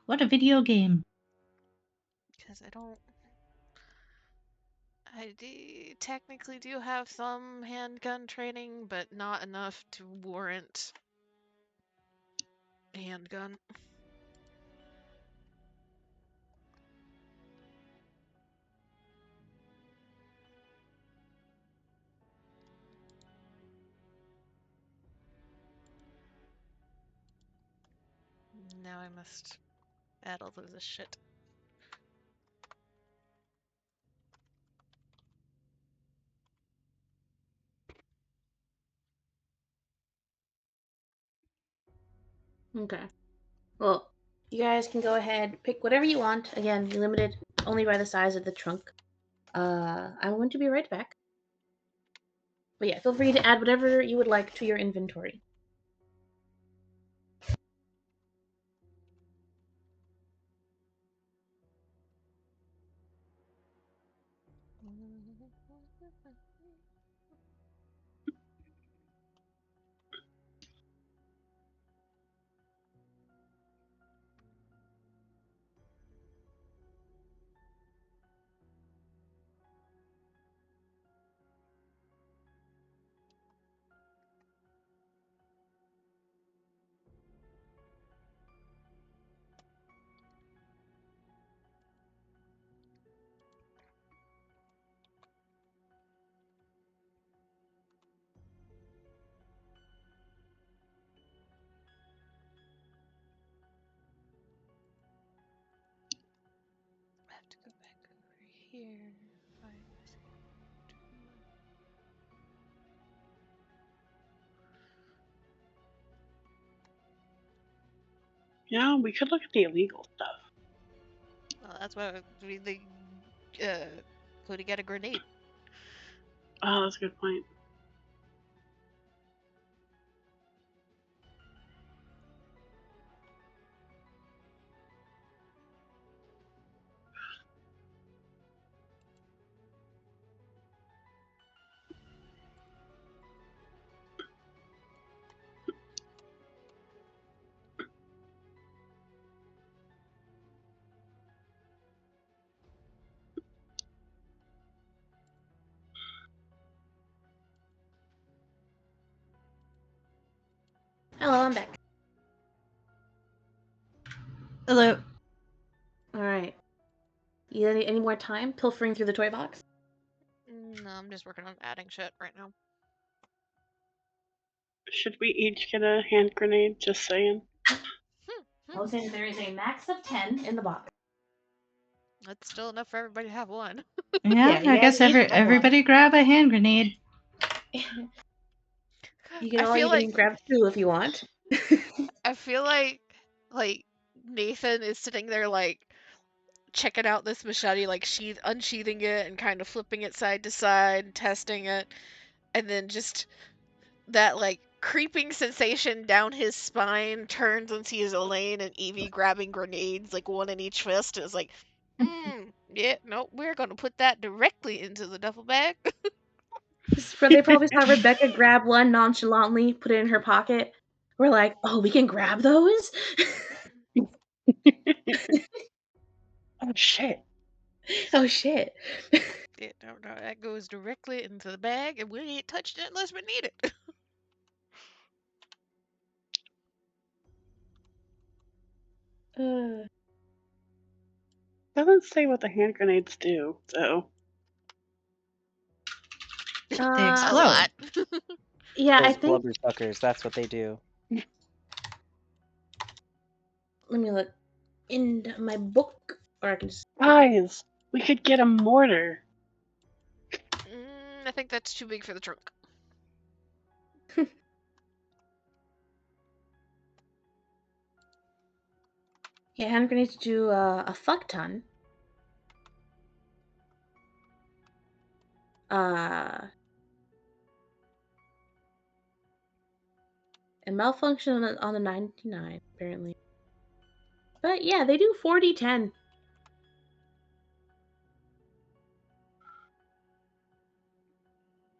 S3: What a video game.
S1: Because I technically do have some handgun training, but not enough to warrant a handgun. Now I must add all of this shit.
S4: Okay. Well, you guys can go ahead, pick whatever you want. Again, you're limited only by the size of the trunk. I'm going to be right back. But yeah, feel free to add whatever you would like to your inventory.
S1: I have to go back over here.
S2: Yeah, we could look at the illegal stuff.
S1: Well, that's why we go to get a grenade.
S2: Oh, that's a good point.
S4: Hello, I'm back.
S3: Hello.
S4: Alright. You need any more time pilfering through the toy box?
S1: No, I'm just working on adding shit right now.
S2: Should we each get a hand grenade? Just saying.
S4: I was saying there is a max of 10 in the box.
S1: That's still enough for everybody to have one.
S3: Yeah,
S4: you
S3: I
S4: guys
S3: guess
S4: each have one.
S3: everybody grab a hand grenade.
S4: You can
S1: I
S4: all
S1: feel
S4: even
S1: like
S4: grab 2 if you want.
S1: I feel like Nathan is sitting there like checking out this machete, like unsheathing it and kind of flipping it side to side, testing it, and then just that like creeping sensation down his spine turns and sees Elaine and Evie grabbing grenades, like one in each fist, and it's like, yeah, no, we're gonna put that directly into the duffel bag.
S4: They probably saw Rebecca grab one nonchalantly, put it in her pocket. We're like, oh, we can grab those?
S5: Oh shit.
S4: Oh shit.
S1: Yeah, no, that goes directly into the bag, and we ain't touching it unless we need it.
S2: Doesn't say what the hand grenades do, so.
S3: They
S1: A
S3: explode.
S1: lot.
S4: Yeah, I
S5: Those
S4: think.
S5: blubber suckers, that's what they do.
S4: Let me look into my book, or I can just.
S2: Guys, we could get a mortar.
S1: I think that's too big for the trunk.
S4: Yeah, hand grenades do a fuck ton. And malfunction on the 99, apparently. But yeah, they do 4d10.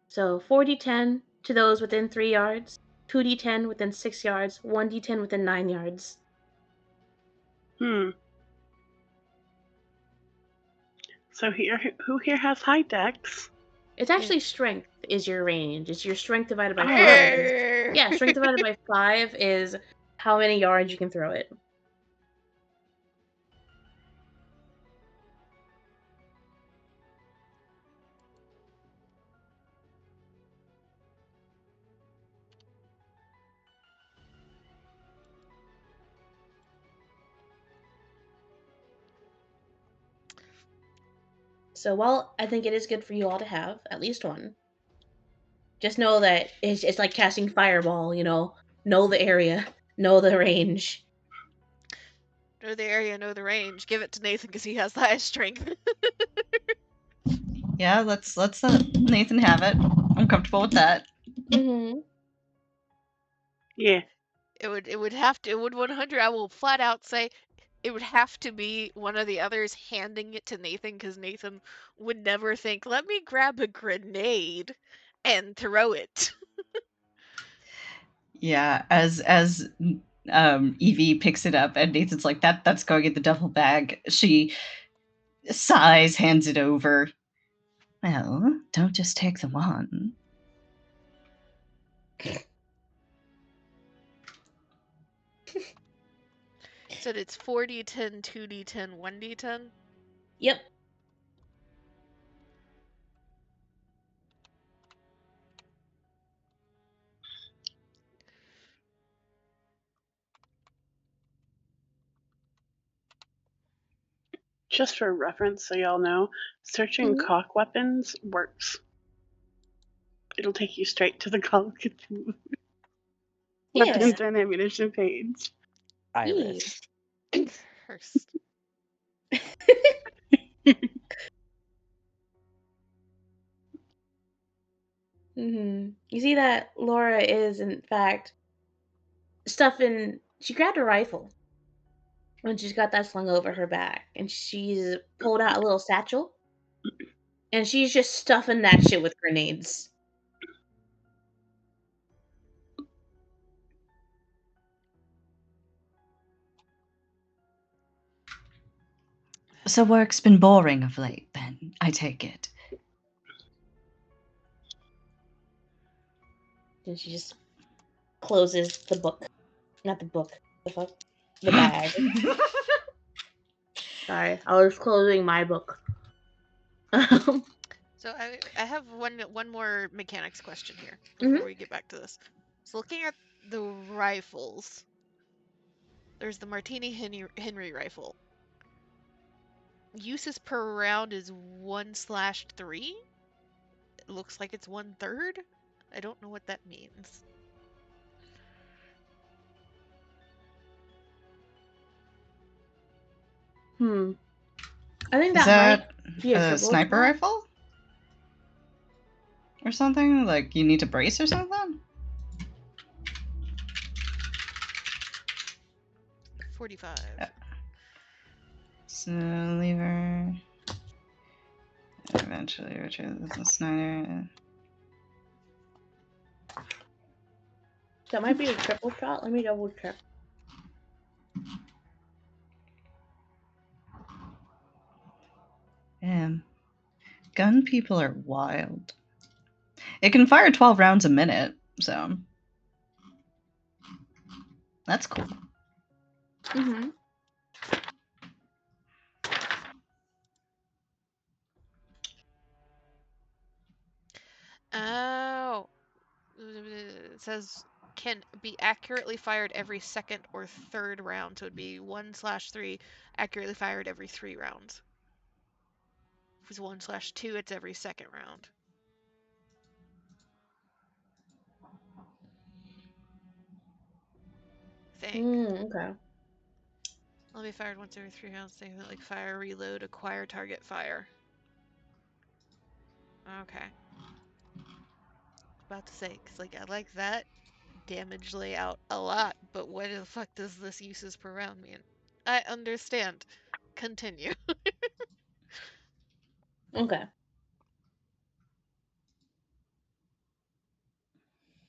S4: So 4d10 to those within 3 yards, 2d10 within 6 yards, 1d10 within 9 yards.
S2: So who here has high dex?
S4: It's actually strength is your range. It's your strength divided by
S2: Oh.
S4: 5. Yeah, strength divided by 5 is how many yards you can throw it. So while I think it is good for you all to have at least one, just know that it's like casting fireball, know the area, know the range.
S1: Know the area, know the range. Give it to Nathan because he has the highest strength.
S3: Yeah, let's Nathan have it. I'm comfortable with that.
S4: Mm-hmm.
S2: Yeah.
S1: It would 100. I will flat out say it would have to be one of the others handing it to Nathan because Nathan would never think, let me grab a grenade and throw it.
S3: Yeah, as Evie picks it up and Nathan's like, that's going in the duffel bag. She sighs, hands it over. Well, don't just take the one.
S1: Said it's 4d10, 2d10, 1d10.
S4: Yep.
S2: Just for reference, so y'all know, searching cock weapons works. It'll take you straight to the Call of Cthulhu weapons and ammunition page.
S5: Iris.
S1: Cursed.
S4: You see that Laura is, in fact, stuffing. She grabbed a rifle and she's got that slung over her back, and she's pulled out a little satchel, and she's just stuffing that shit with grenades.
S3: So work's been boring of late, then, I take it.
S4: And she just closes the book. Not the book. The fuck? The bag. Sorry, I was closing my book.
S1: So I have one more mechanics question here before we get back to this. So looking at the rifles, there's the Martini Henry rifle. Uses per round is 1/3. It looks like it's 1/3. I don't know what that means.
S4: I think
S3: Is
S4: that might
S3: that
S4: be a
S3: a
S4: triple
S3: sniper
S4: attack.
S3: rifle? Or something? Like you need to brace or something?
S1: 45.
S3: So lever. Eventually retrieve the Snyder.
S4: That might be a triple shot. Let me double check.
S3: Damn. Gun people are wild. It can fire 12 rounds a minute, so that's cool.
S4: Mm-hmm.
S1: Oh. It says can be accurately fired every second or third round. So it'd be 1/3 accurately fired every 3 rounds. If it's 1/2, it's every second round. Think.
S4: Okay.
S1: I'll be fired once every 3 rounds. Things like fire, reload, acquire target, fire. Okay. About to say, because like I like that damage layout a lot, but what the fuck does this uses per round mean? I understand. Continue.
S4: Okay.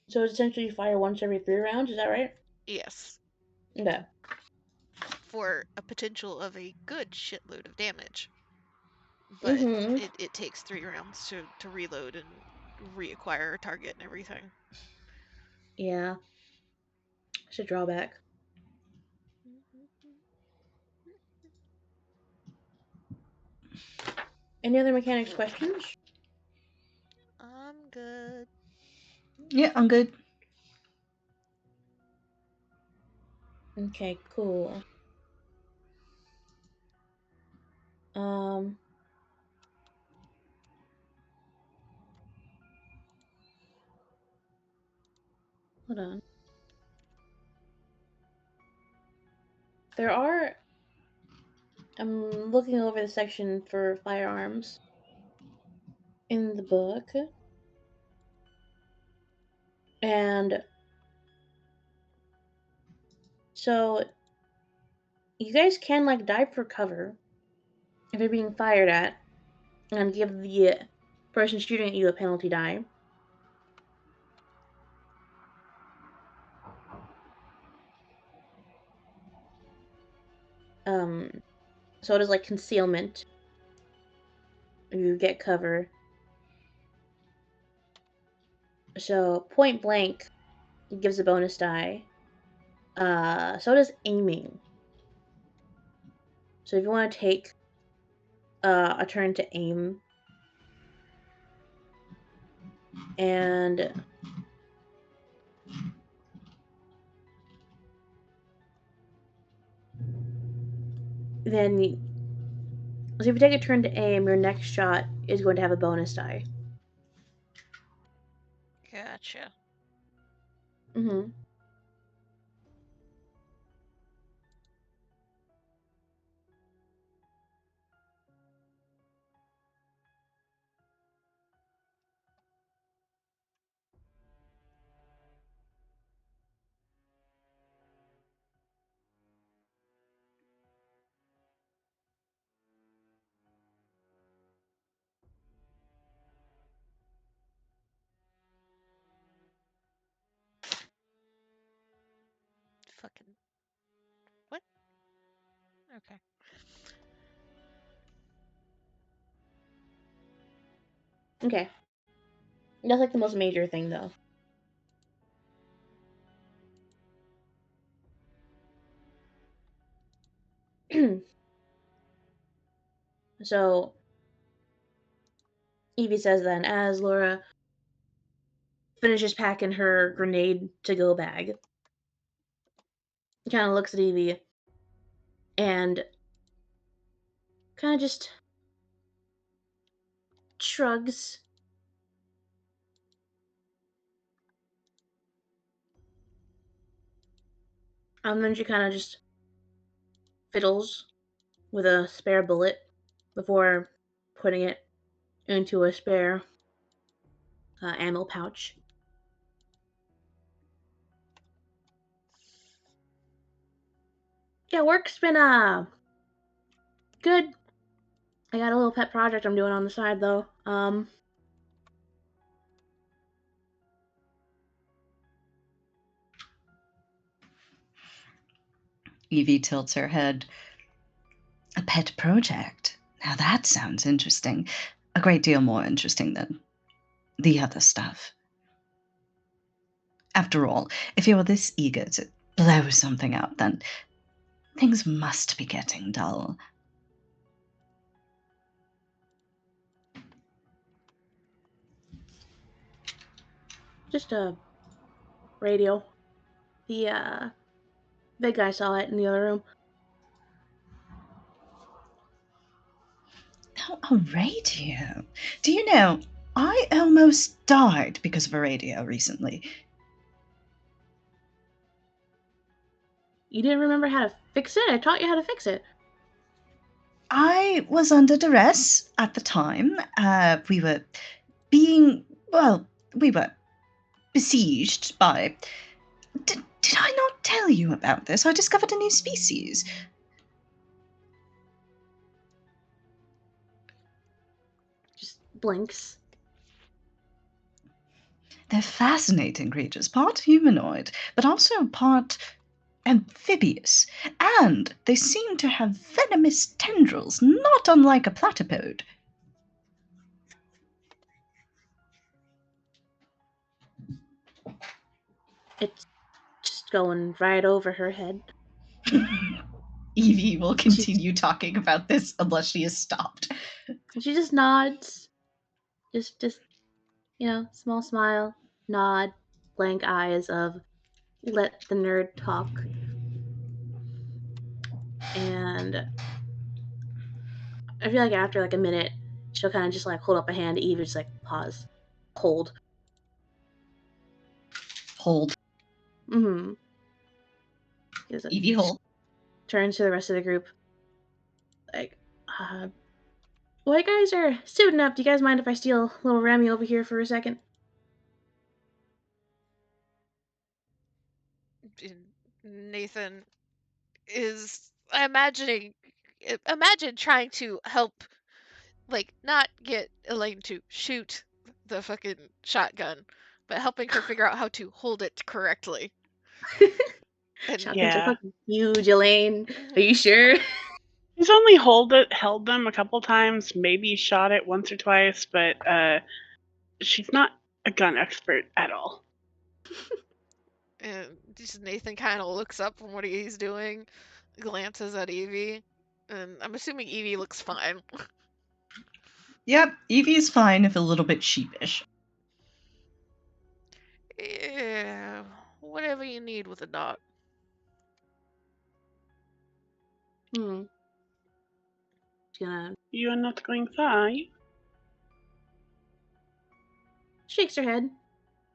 S4: So it's essentially fire once every 3 rounds, is that right?
S1: Yes.
S4: Okay.
S1: For a potential of a good shitload of damage. But
S4: Mm-hmm.
S1: it takes 3 rounds to reload and reacquire a target and everything.
S4: Yeah. It's a drawback. Any other mechanics questions?
S1: I'm good.
S3: Yeah, I'm good.
S4: Okay, cool. Hold on. There are. I'm looking over the section for firearms in the book, and so you guys can like dive for cover if you're being fired at, and give the person shooting at you a penalty die. So it is like concealment. You get cover. So point blank gives a bonus die. So does aiming. So if you want to take a turn to aim, and then so if you take a turn to aim, your next shot is going to have a bonus die.
S1: Gotcha.
S4: Mm-hmm.
S1: Fucking what? Okay.
S4: Okay. That's like the most major thing, though. So Evie says then, as Laura finishes packing her grenade to go bag, kind of looks at Evie and kind of just shrugs. And then she kind of just fiddles with a spare bullet before putting it into a spare ammo pouch. Yeah, work's been good. I got a little pet project I'm doing on the side though.
S3: Evie tilts her head. A pet project? Now that sounds interesting. A great deal more interesting than the other stuff. After all, if you're this eager to blow something up, then things must be getting dull.
S4: Just a radio. The big guy saw it in the other room.
S3: Oh, a radio? Do you know, I almost died because of a radio recently.
S4: You didn't remember how to fix it? I taught you how to fix it.
S3: I was under duress at the time. We were besieged by... Did I not tell you about this? I discovered a new species.
S4: Just blinks.
S3: They're fascinating creatures, part humanoid, but also part amphibious. And they seem to have venomous tendrils, not unlike a platypod.
S4: It's just going right over her head.
S3: Evie will continue talking about this unless she is stopped.
S4: She just nods. Just small smile, nod, blank eyes of let the nerd talk. And I feel like after like a minute, she'll kind of just like hold up a hand to Evie, just like pause, hold.
S3: Hold.
S4: Mm-hmm.
S3: Evie, hold.
S4: Turns to the rest of the group. Like, while you guys are suiting up, do you guys mind if I steal little Remy over here for a second?
S1: Nathan is imagine trying to help, like, not get Elaine to shoot the fucking shotgun, but helping her figure out how to hold it correctly.
S4: Shotguns are fucking huge, Elaine. Are you sure?
S2: He's only held them a couple times, maybe shot it once or twice, but she's not a gun expert at all.
S1: And just Nathan kind of looks up from what he's doing, glances at Evie, and I'm assuming Evie looks fine.
S3: Yep, Evie's fine, if a little bit sheepish.
S1: Yeah, whatever you need with a dog.
S2: You are not going far.
S4: Shakes her head.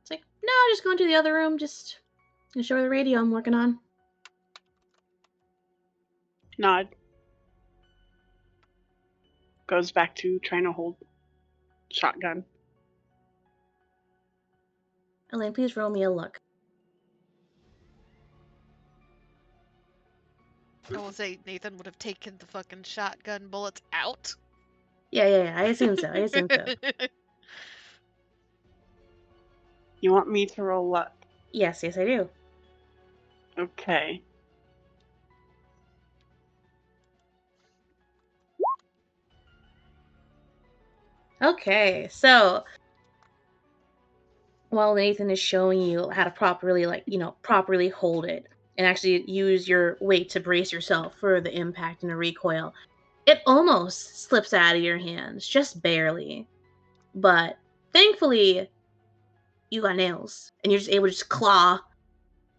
S4: It's like, no, just going to the other room, just gonna show her the radio I'm working on.
S2: Nod. Goes back to trying to hold shotgun.
S4: Elaine, please roll me a look.
S1: I will say Nathan would have taken the fucking shotgun bullets out.
S4: Yeah, I assume so.
S2: You want me to roll luck?
S4: Yes, I do.
S2: Okay.
S4: Okay, so while Nathan is showing you how to properly hold it and actually use your weight to brace yourself for the impact and the recoil, it almost slips out of your hands, just barely. But thankfully, you got nails, and you're just able to just claw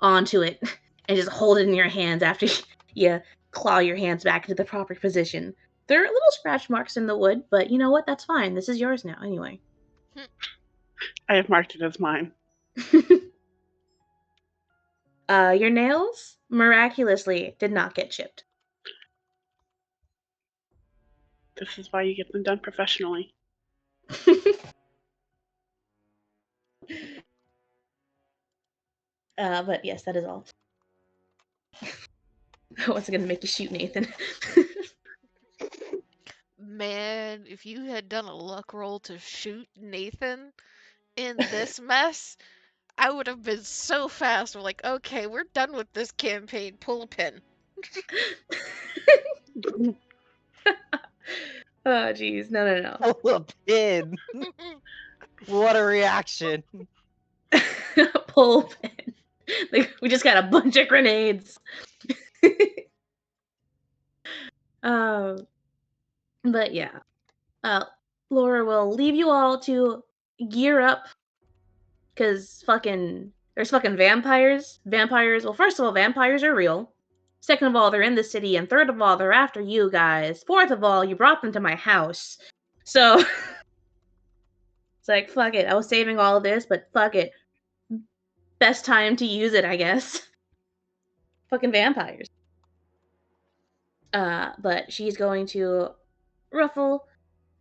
S4: onto it and just hold it in your hands after you claw your hands back into the proper position. There are little scratch marks in the wood, but you know what? That's fine. This is yours now, anyway.
S2: I have marked it as mine.
S4: Your nails, miraculously, did not get chipped.
S2: This is why you get them done professionally.
S4: But yes, that is all. I wasn't gonna make you shoot Nathan.
S1: Man, if you had done a luck roll to shoot Nathan in this mess, I would have been so fast. We're like, okay, we're done with this campaign. Pull a pin.
S4: Oh, jeez. No.
S5: Pull a pin. What a reaction.
S4: Pull a pin. Like, we just got a bunch of grenades. But yeah. Laura will leave you all to gear up because there's fucking vampires. Vampires, well, first of all, vampires are real. Second of all, they're in the city. And third of all, they're after you guys. Fourth of all, you brought them to my house. So, it's like, fuck it. I was saving all of this, but fuck it. Best time to use it, I guess. Fucking vampires. But she's going to ruffle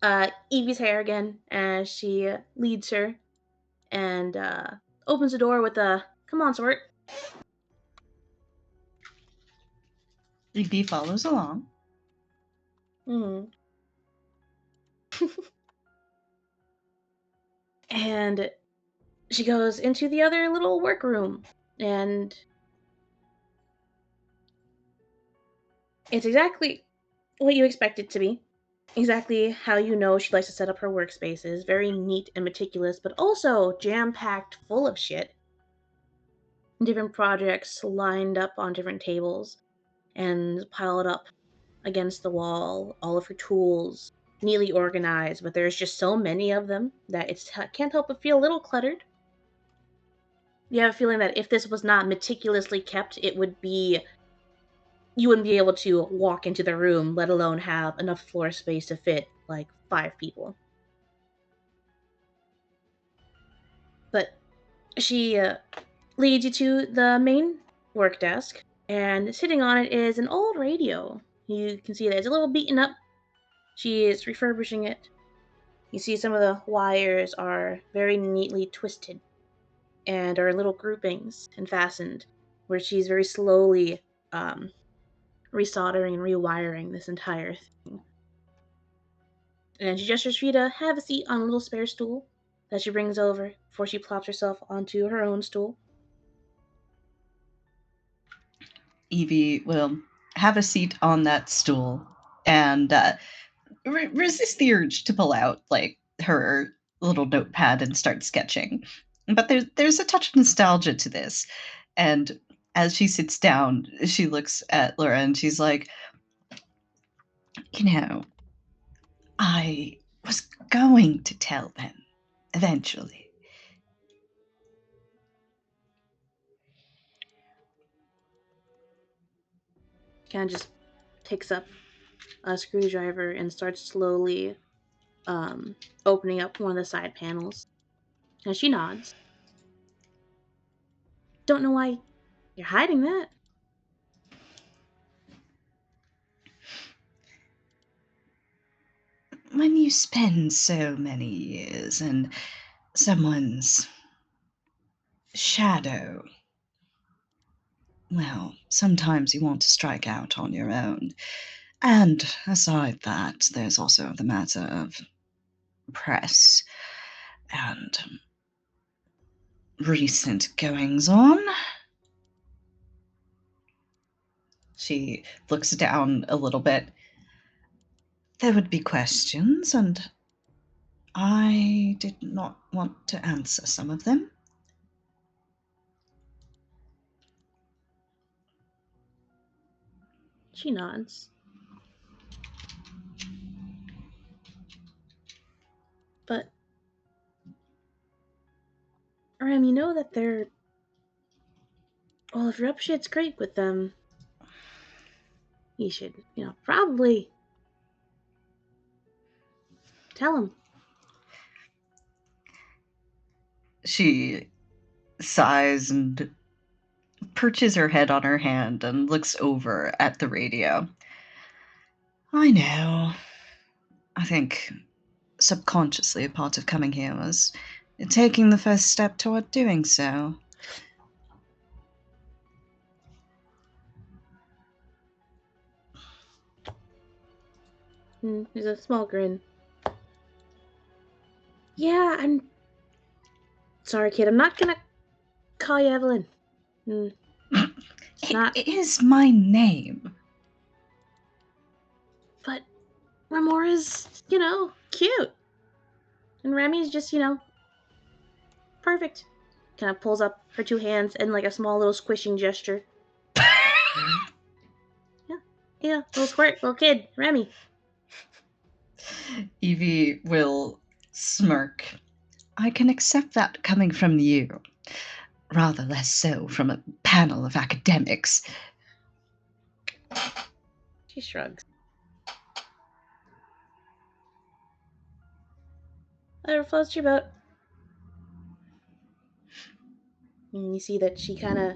S4: Evie's hair again as she leads her and opens the door with a "Come on, Sort."
S3: Evie follows along.
S4: And she goes into the other little workroom, and it's exactly what you expect it to be. Exactly how you know she likes to set up her workspaces. Very neat and meticulous, but also jam-packed full of shit. Different projects lined up on different tables and piled up against the wall. All of her tools neatly organized, but there's just so many of them that it can't help but feel a little cluttered. You have a feeling that if this was not meticulously kept, you wouldn't be able to walk into the room, let alone have enough floor space to fit like 5 people. But she leads you to the main work desk, and sitting on it is an old radio. You can see that it's a little beaten up. She is refurbishing it. You see some of the wires are very neatly twisted and are in little groupings and fastened, where she's very slowly resoldering and rewiring this entire thing. And she gestures for you to have a seat on a little spare stool that she brings over before she plops herself onto her own stool.
S3: Evie will have a seat on that stool and resist the urge to pull out like her little notepad and start sketching. But there's a touch of nostalgia to this. And as she sits down, she looks at Laura and she's like, I was going to tell them eventually.
S4: Kind of just picks up a screwdriver and starts slowly opening up one of the side panels. And she nods. Don't know why you're hiding that.
S3: When you spend so many years in someone's shadow, well, sometimes you want to strike out on your own. And aside that, there's also the matter of press and recent goings on. She looks down a little bit. There would be questions, and I did not want to answer some of them.
S4: She nods. But Ram, you know that they're... Well, if you're up shit's creek with them, you should, probably Tell him.
S3: She sighs and perches her head on her hand and looks over at the radio. I know. I think subconsciously a part of coming here was taking the first step toward doing so.
S4: There's a small grin. Yeah, I'm sorry, kid. I'm not gonna call you Evelyn.
S3: It is my name.
S4: But Remora's, cute. And Remy's just, perfect. Kind of pulls up her two hands in like a small little squishing gesture. Yeah, little squirt, little kid, Remy.
S3: Evie will smirk. I can accept that coming from you. Rather less so from a panel of academics.
S4: She shrugs. Whatever floats your boat. And you see that she kind of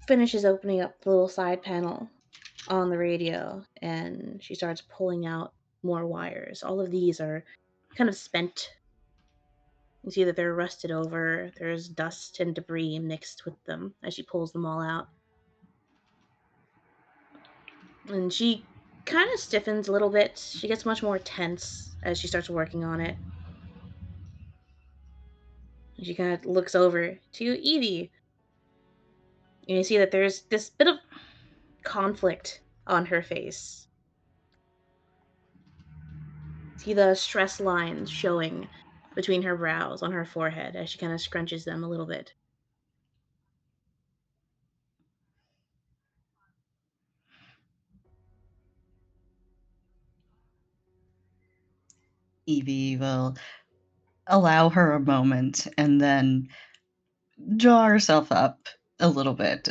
S4: finishes opening up the little side panel on the radio, and she starts pulling out more wires. All of these are kind of spent. You see that they're rusted over. There's dust and debris mixed with them as she pulls them all out. And she kind of stiffens a little bit. She gets much more tense as she starts working on it. And she kind of looks over to Evie. And you see that there's this bit of conflict on her face. See the stress lines showing between her brows on her forehead as she kind of scrunches them a little bit.
S3: Evie will allow her a moment and then draw herself up a little bit,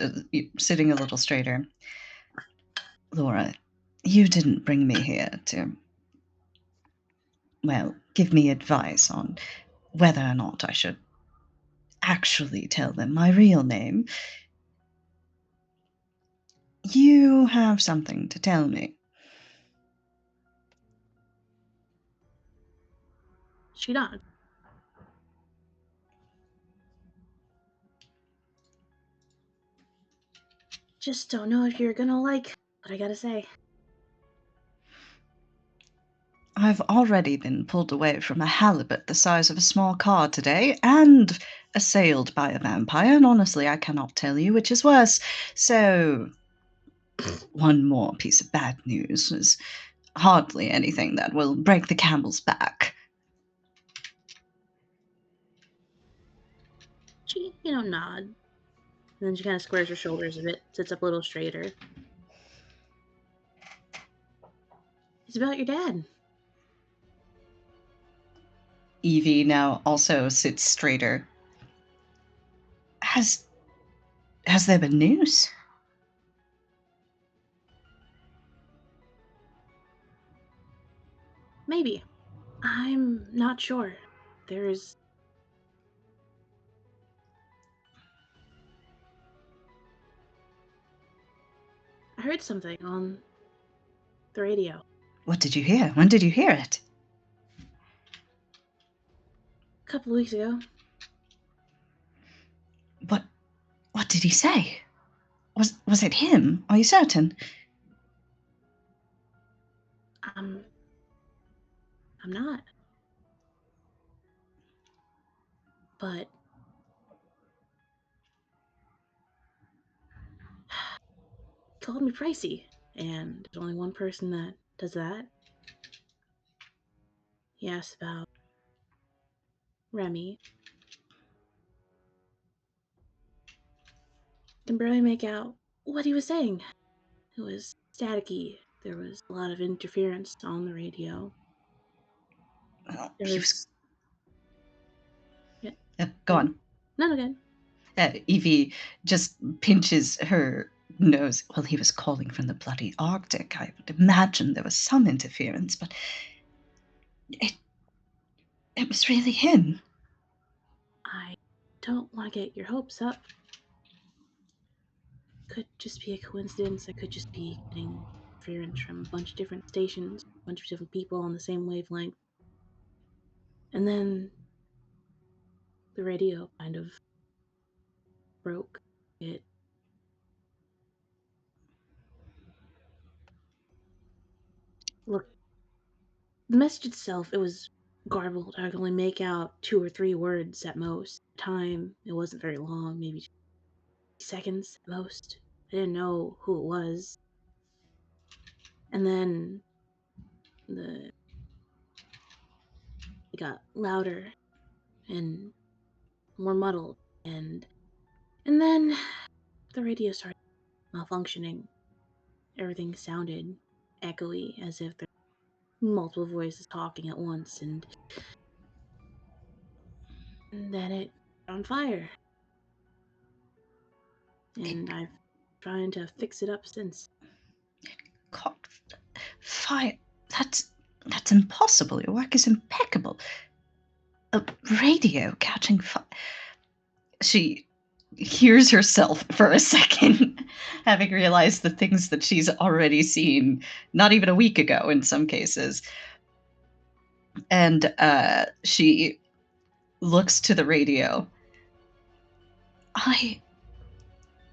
S3: sitting a little straighter. Laura, you didn't bring me here to, well, give me advice on whether or not I should actually tell them my real name. You have something to tell me.
S4: She nods. Just don't know if you're gonna like what I gotta say.
S3: I've already been pulled away from a halibut the size of a small car today, and assailed by a vampire, and honestly, I cannot tell you which is worse. So, one more piece of bad news is hardly anything that will break the camel's back.
S4: She, nod. And then she kind of squares her shoulders a bit, sits up a little straighter. It's about your dad.
S3: Evie now also sits straighter. Has there been news?
S4: Maybe. I'm not sure. There's... I heard something on the radio.
S3: What did you hear? When did you hear it?
S4: A couple of weeks ago.
S3: What did he say? Was it him? Are you certain?
S4: I'm not. But he called me pricey, and there's only one person that does that. He asked about Remy. Can barely make out what he was saying. It was staticky. There was a lot of interference on the radio.
S3: Oh,
S4: There was...
S3: Yeah. Go on.
S4: No, good.
S3: Evie just pinches her nose. Well, he was calling from the bloody Arctic. I would imagine there was some interference, but It was really him.
S4: I don't want to get your hopes up. Could just be a coincidence. I could just be getting interference from a bunch of different stations, a bunch of different people on the same wavelength. And then the radio kind of broke. It look the message itself, it was garbled. I could only make out 2 or 3 words at most. Time, it wasn't very long, maybe seconds at most. I didn't know who it was. And then it got louder and more muddled, and then the radio started malfunctioning. Everything sounded echoey, as if there were multiple voices talking at once, and then it got on fire. And I've trying to fix it up since.
S3: Caught fire. That's impossible. Your work is impeccable. A radio catching fire. She hears herself for a second, having realized the things that she's already seen, not even a week ago in some cases. And she looks to the radio.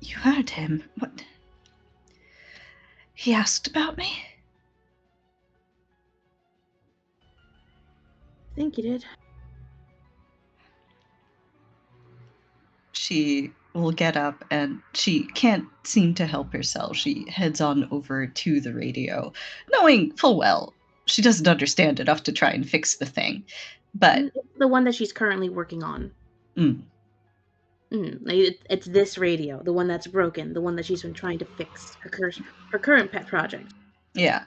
S3: You heard him. What? He asked about me?
S4: I think you did.
S3: She will get up and she can't seem to help herself. She heads on over to the radio, knowing full well she doesn't understand enough to try and fix the thing. But
S4: the one that she's currently working on. It's this radio, the one that's broken, the one that she's been trying to fix, her current pet project.
S3: Yeah.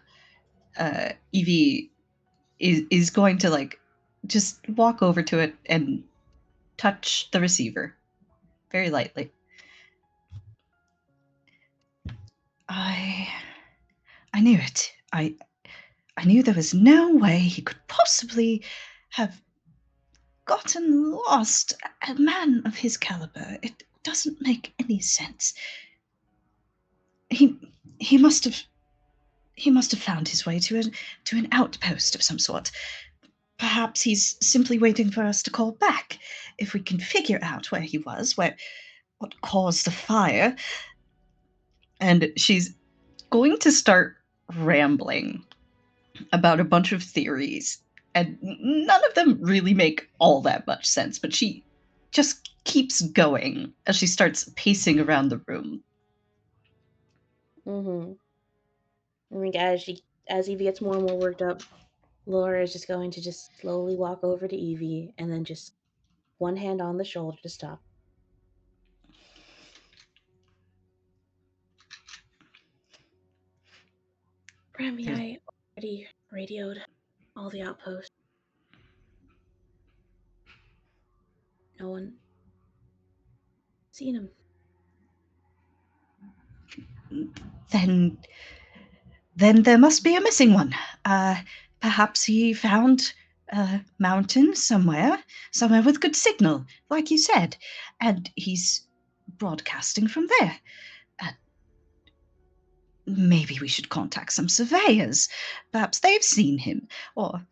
S3: Evie is going to just walk over to it and touch the receiver very lightly. I knew it. I knew there was no way he could possibly have gotten lost. A man of his caliber. It doesn't make any sense. He must have found his way to an outpost of some sort. Perhaps he's simply waiting for us to call back. If we can figure out where he was, what caused the fire. And she's going to start rambling about a bunch of theories, and none of them really make all that much sense, but she just keeps going as she starts pacing around the room.
S4: I think as Evie gets more and more worked up, Laura is just going to just slowly walk over to Evie and then just one hand on the shoulder to stop. Remy, I already radioed all the outposts. No one seen him.
S3: Then there must be a missing one. Perhaps he found a mountain somewhere with good signal, like you said, and he's broadcasting from there. Maybe we should contact some surveyors. Perhaps they've seen him, or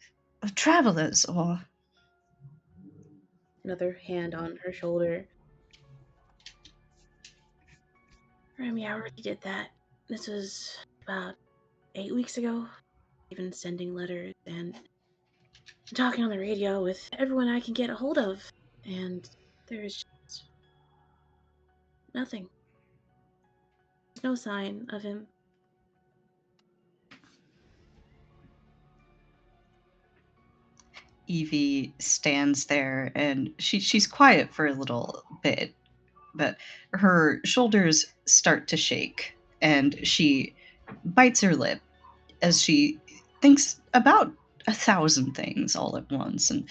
S3: travelers, or...
S4: Another hand on her shoulder. Remy, I already did that. This was about 8 weeks ago. Even sending letters and talking on the radio with everyone I can get a hold of. And there's just nothing. There's no sign of him.
S3: Evie stands there, and she's quiet for a little bit, but her shoulders start to shake, and she bites her lip as she thinks about 1,000 things all at once, and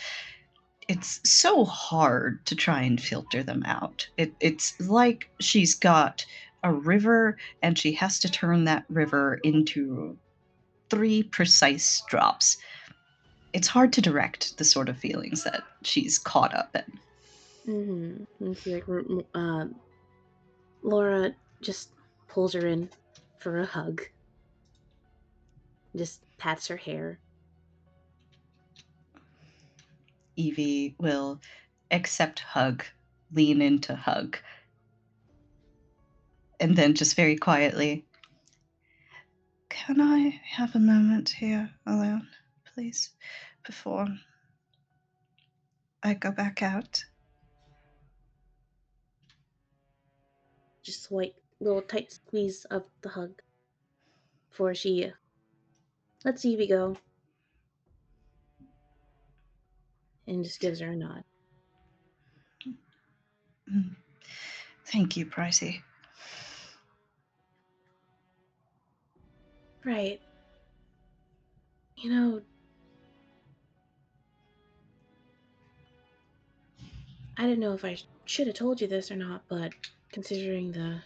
S3: it's so hard to try and filter them out. It's like she's got a river, and she has to turn that river into 3 precise drops. it's hard to direct the sort of feelings that she's caught up in.
S4: And see, like, Laura just pulls her in for a hug. Just pats her hair.
S3: Evie will accept hug, lean into hug, and then just very quietly, "Can I have a moment here alone, please, before I go back out?"
S4: Just like little tight squeeze of the hug before she lets Evie go and just gives her a nod.
S3: Thank you, Pricey.
S4: Right. You know, I didn't know if I should have told you this or not, but considering the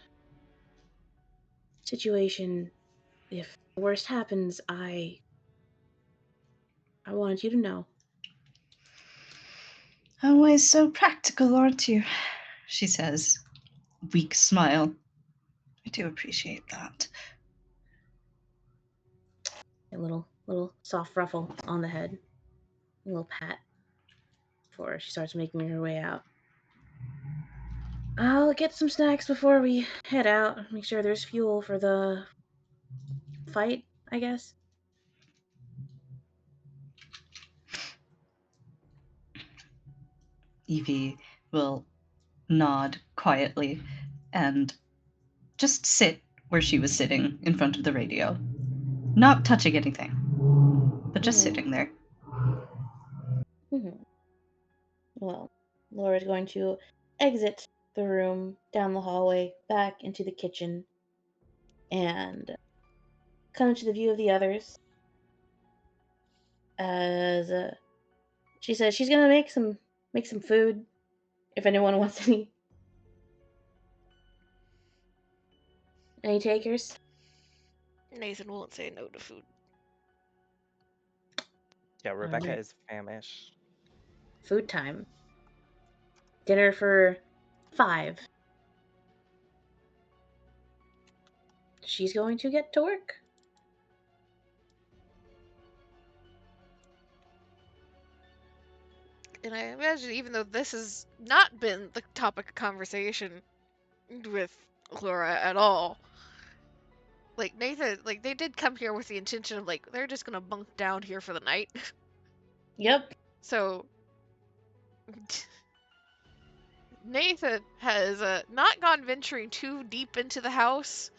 S4: situation, if the worst happens, I wanted you to know.
S3: Always so practical, aren't you? She says, weak smile. I do appreciate that.
S4: A little soft ruffle on the head. A little pat before she starts making her way out. I'll get some snacks before we head out. Make sure there's fuel for the fight, I guess.
S3: Evie will nod quietly and just sit where she was sitting in front of the radio. Not touching anything, but just sitting there.
S4: Well, Laura's going to exit the room down the hallway back into the kitchen and come into the view of the others as she says she's gonna make some food if anyone wants any takers.
S1: Nathan won't say no to food.
S5: Yeah, Rebecca
S4: Alright.
S5: is famished.
S4: Food time. Dinner for 5. She's going to get to work.
S1: And I imagine even though this has not been the topic of conversation with Laura at all, like Nathan, like they did come here with the intention of like they're just gonna bunk down here for the night.
S4: Yep.
S1: So Nathan has not gone venturing too deep into the house,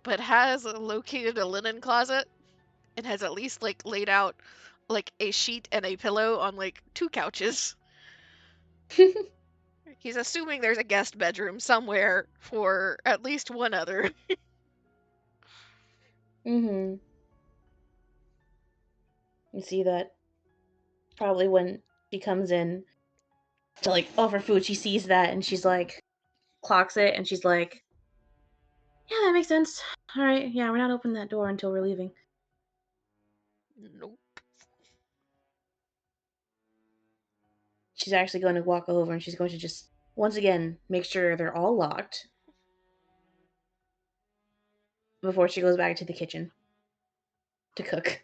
S1: but has located a linen closet and has at least like laid out like a sheet and a pillow on like 2 couches. He's assuming there's a guest bedroom somewhere for at least one other.
S4: You see that probably when she comes in to like offer food, she sees that and she's like clocks it and she's like, yeah, that makes sense. All right, yeah, we're not opening that door until we're leaving.
S1: Nope.
S4: She's actually going to walk over and she's going to just once again make sure they're all locked before she goes back to the kitchen to cook.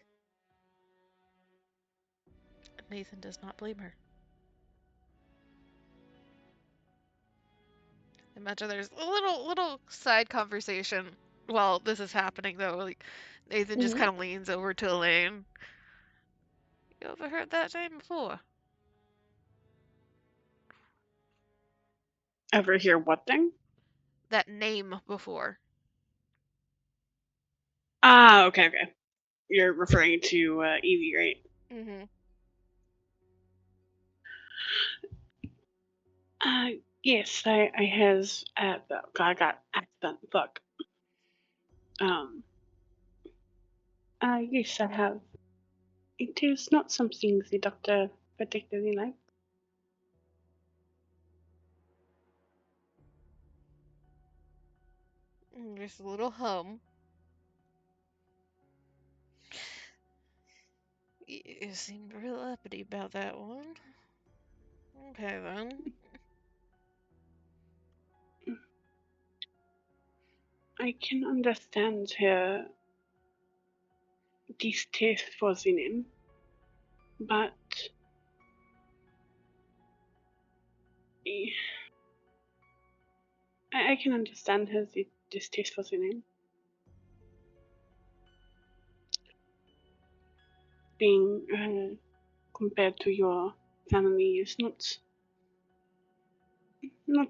S1: Nathan does not blame her. Imagine there's a little side conversation while this is happening though. Like Nathan just kind of leans over to Elaine. You ever heard that name before?
S2: Ever hear what thing?
S1: That name before.
S2: Ah, okay. You're referring to Evie, right?
S1: Mm-hmm.
S2: Yes, I has. I got accent. Fuck. Yes, I have. It is not something the doctor particularly likes.
S1: Just a little hum. You seemed real uppity about that one. Okay, then.
S2: I can understand her distaste for the name, but I can understand her distaste for the name. Being compared to your family is not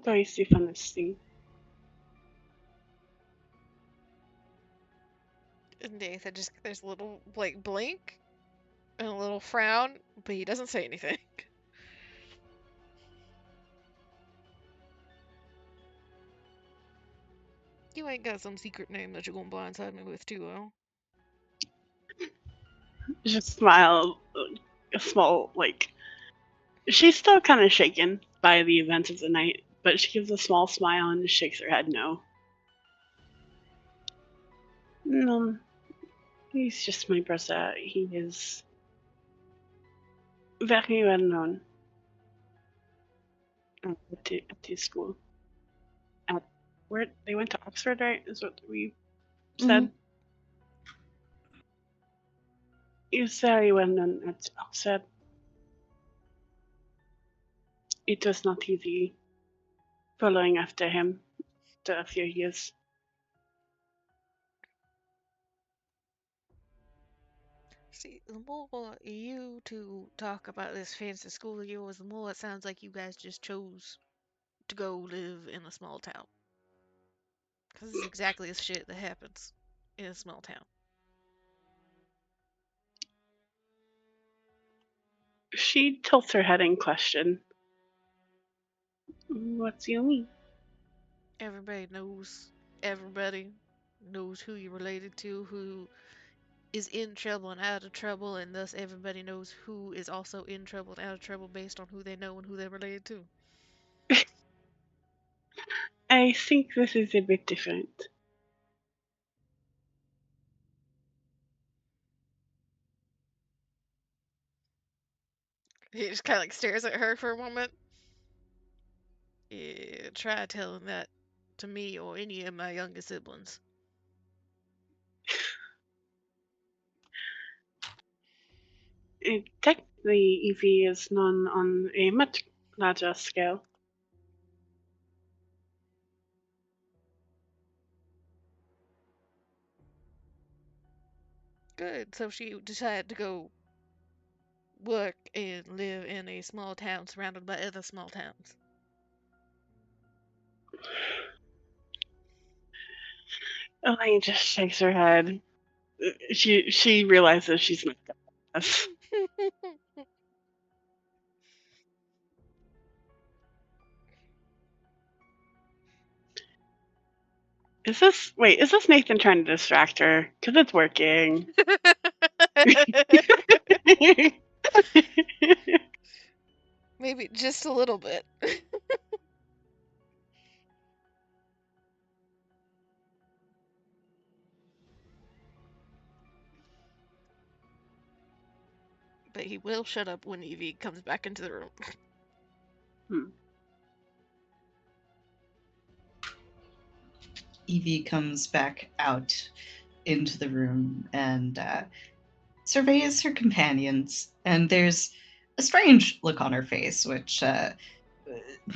S2: always the funnest thing.
S1: And Nathan just, there's a little, like, blink and a little frown, but he doesn't say anything. You ain't got some secret name that you're gonna blindside me with, too, though.
S2: Just smile, a small, like, she's still kind of shaken by the events of the night, but she gives a small smile and just shakes her head no. No, he's just my brother. He is very well known at his school. At where they went to Oxford, right? Is what we said. He was very well known at Oxford. It was not easy following after him after a few years.
S1: See, the more you two talk about this fancy school of yours, the more it sounds like you guys just chose to go live in a small town. Because this is exactly the shit that happens in a small town.
S2: She tilts her head in question. What do you mean?
S1: Everybody knows who you're related to, who is in trouble and out of trouble, and thus everybody knows who is also in trouble and out of trouble based on who they know and who they're related to.
S2: I think this is a bit different.
S1: He just kind of like stares at her for a moment. Yeah, try telling that to me or any of my younger siblings.
S2: Technically, Evie is known on a much larger scale.
S1: Good, so she decided to go work and live in a small town surrounded by other small towns.
S2: Elaine just shakes her head. She realizes she's not good at this. Is this Nathan trying to distract her? Because it's working.
S1: Maybe just a little bit. But he will shut up when Evie comes back into the room.
S3: Evie comes back out into the room and surveys her companions, and there's a strange look on her face, which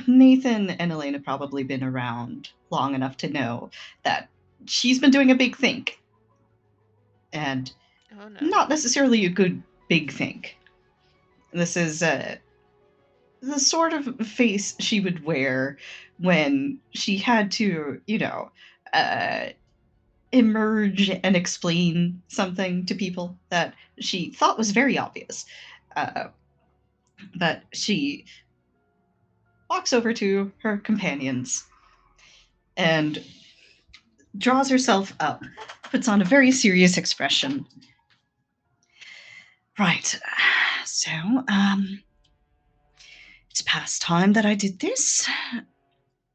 S3: Nathan and Elena probably been around long enough to know that she's been doing a big think. And not necessarily a good big think. This is the sort of face she would wear when she had to, emerge and explain something to people that she thought was very obvious. But she walks over to her companions and draws herself up, puts on a very serious expression. Right. So, it's past time that I did this.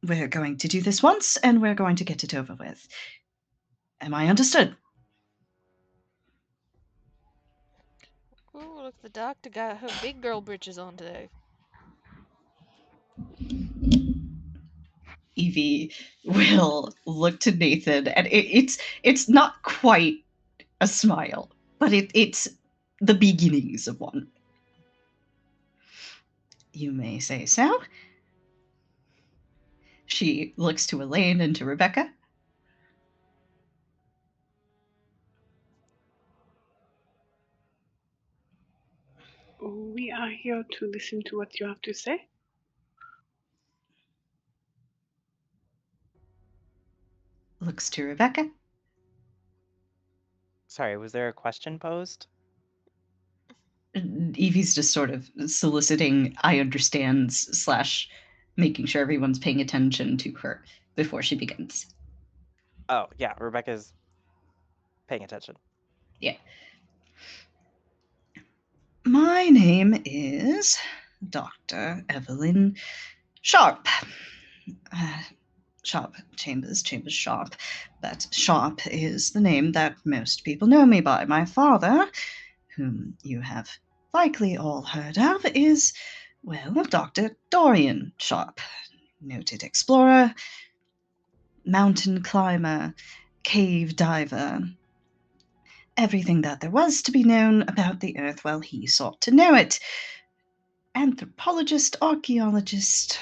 S3: We're going to do this once, and we're going to get it over with. Am I understood?
S1: Well, look, the doctor got her big girl britches on today.
S3: Evie will look to Nathan, and it's not quite a smile, but it's the beginnings of one. You may say so. She looks to Elaine and to Rebecca.
S2: We are here to listen to what you have to say.
S3: Looks to Rebecca.
S5: Sorry, was there a question posed?
S3: Evie's just sort of soliciting I understands / making sure everyone's paying attention to her before she begins.
S5: Oh, yeah, Rebecca's paying attention.
S3: Yeah. My name is Dr. Evelyn Sharp. Sharp, Chambers Sharp. But Sharp is the name that most people know me by. My father, whom you have likely all heard of, is, well, Dr. Dorian Sharp, noted explorer, mountain climber, cave diver, everything that there was to be known about the Earth while he sought to know it. Anthropologist, archaeologist,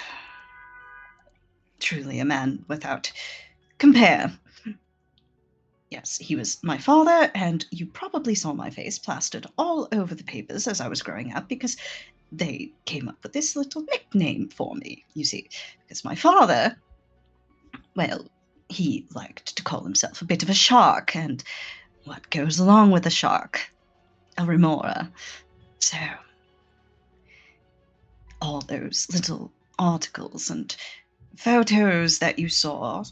S3: truly a man without compare. Yes, he was my father, and you probably saw my face plastered all over the papers as I was growing up because they came up with this little nickname for me, you see. Because my father, well, he liked to call himself a bit of a shark, and what goes along with a shark? A remora. So, all those little articles and photos that you saw,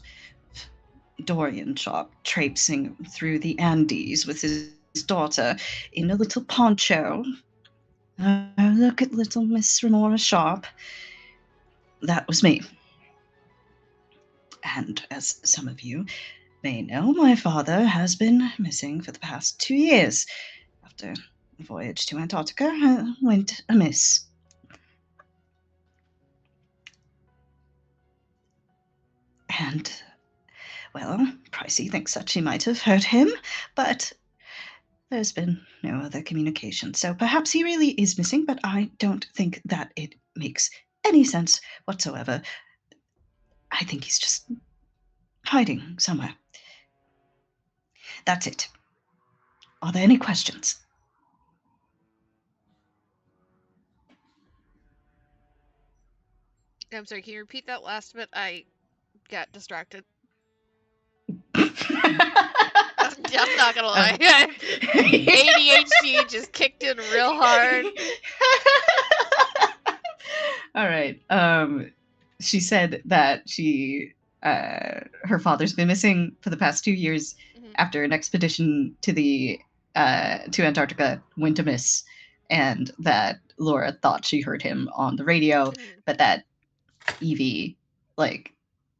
S3: Dorian Sharp traipsing through the Andes with his daughter in a little poncho. Look at little Miss Remora Sharp. That was me. And as some of you may know, my father has been missing for the past 2 years. After a voyage to Antarctica went amiss. And, well, Pricey thinks that she might have hurt him, but there's been no other communication. So perhaps he really is missing, but I don't think that it makes any sense whatsoever. I think he's just hiding somewhere. That's it. Are there any questions?
S1: I'm sorry, can you repeat that last bit? I got distracted. I'm not gonna lie. ADHD just kicked in real hard.
S3: All right. She said that her father's been missing for the past 2 years after an expedition to Antarctica went amiss, and that Laura thought she heard him on the radio, but that Evie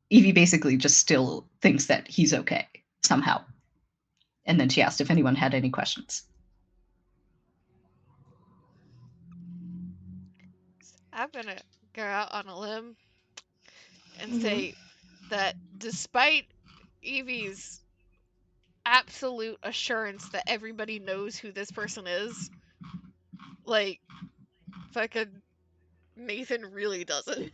S3: basically just still thinks that he's okay somehow. And then she asked if anyone had any questions.
S1: I'm gonna go out on a limb and say that despite Evie's absolute assurance that everybody knows who this person is, like, fucking Nathan really doesn't.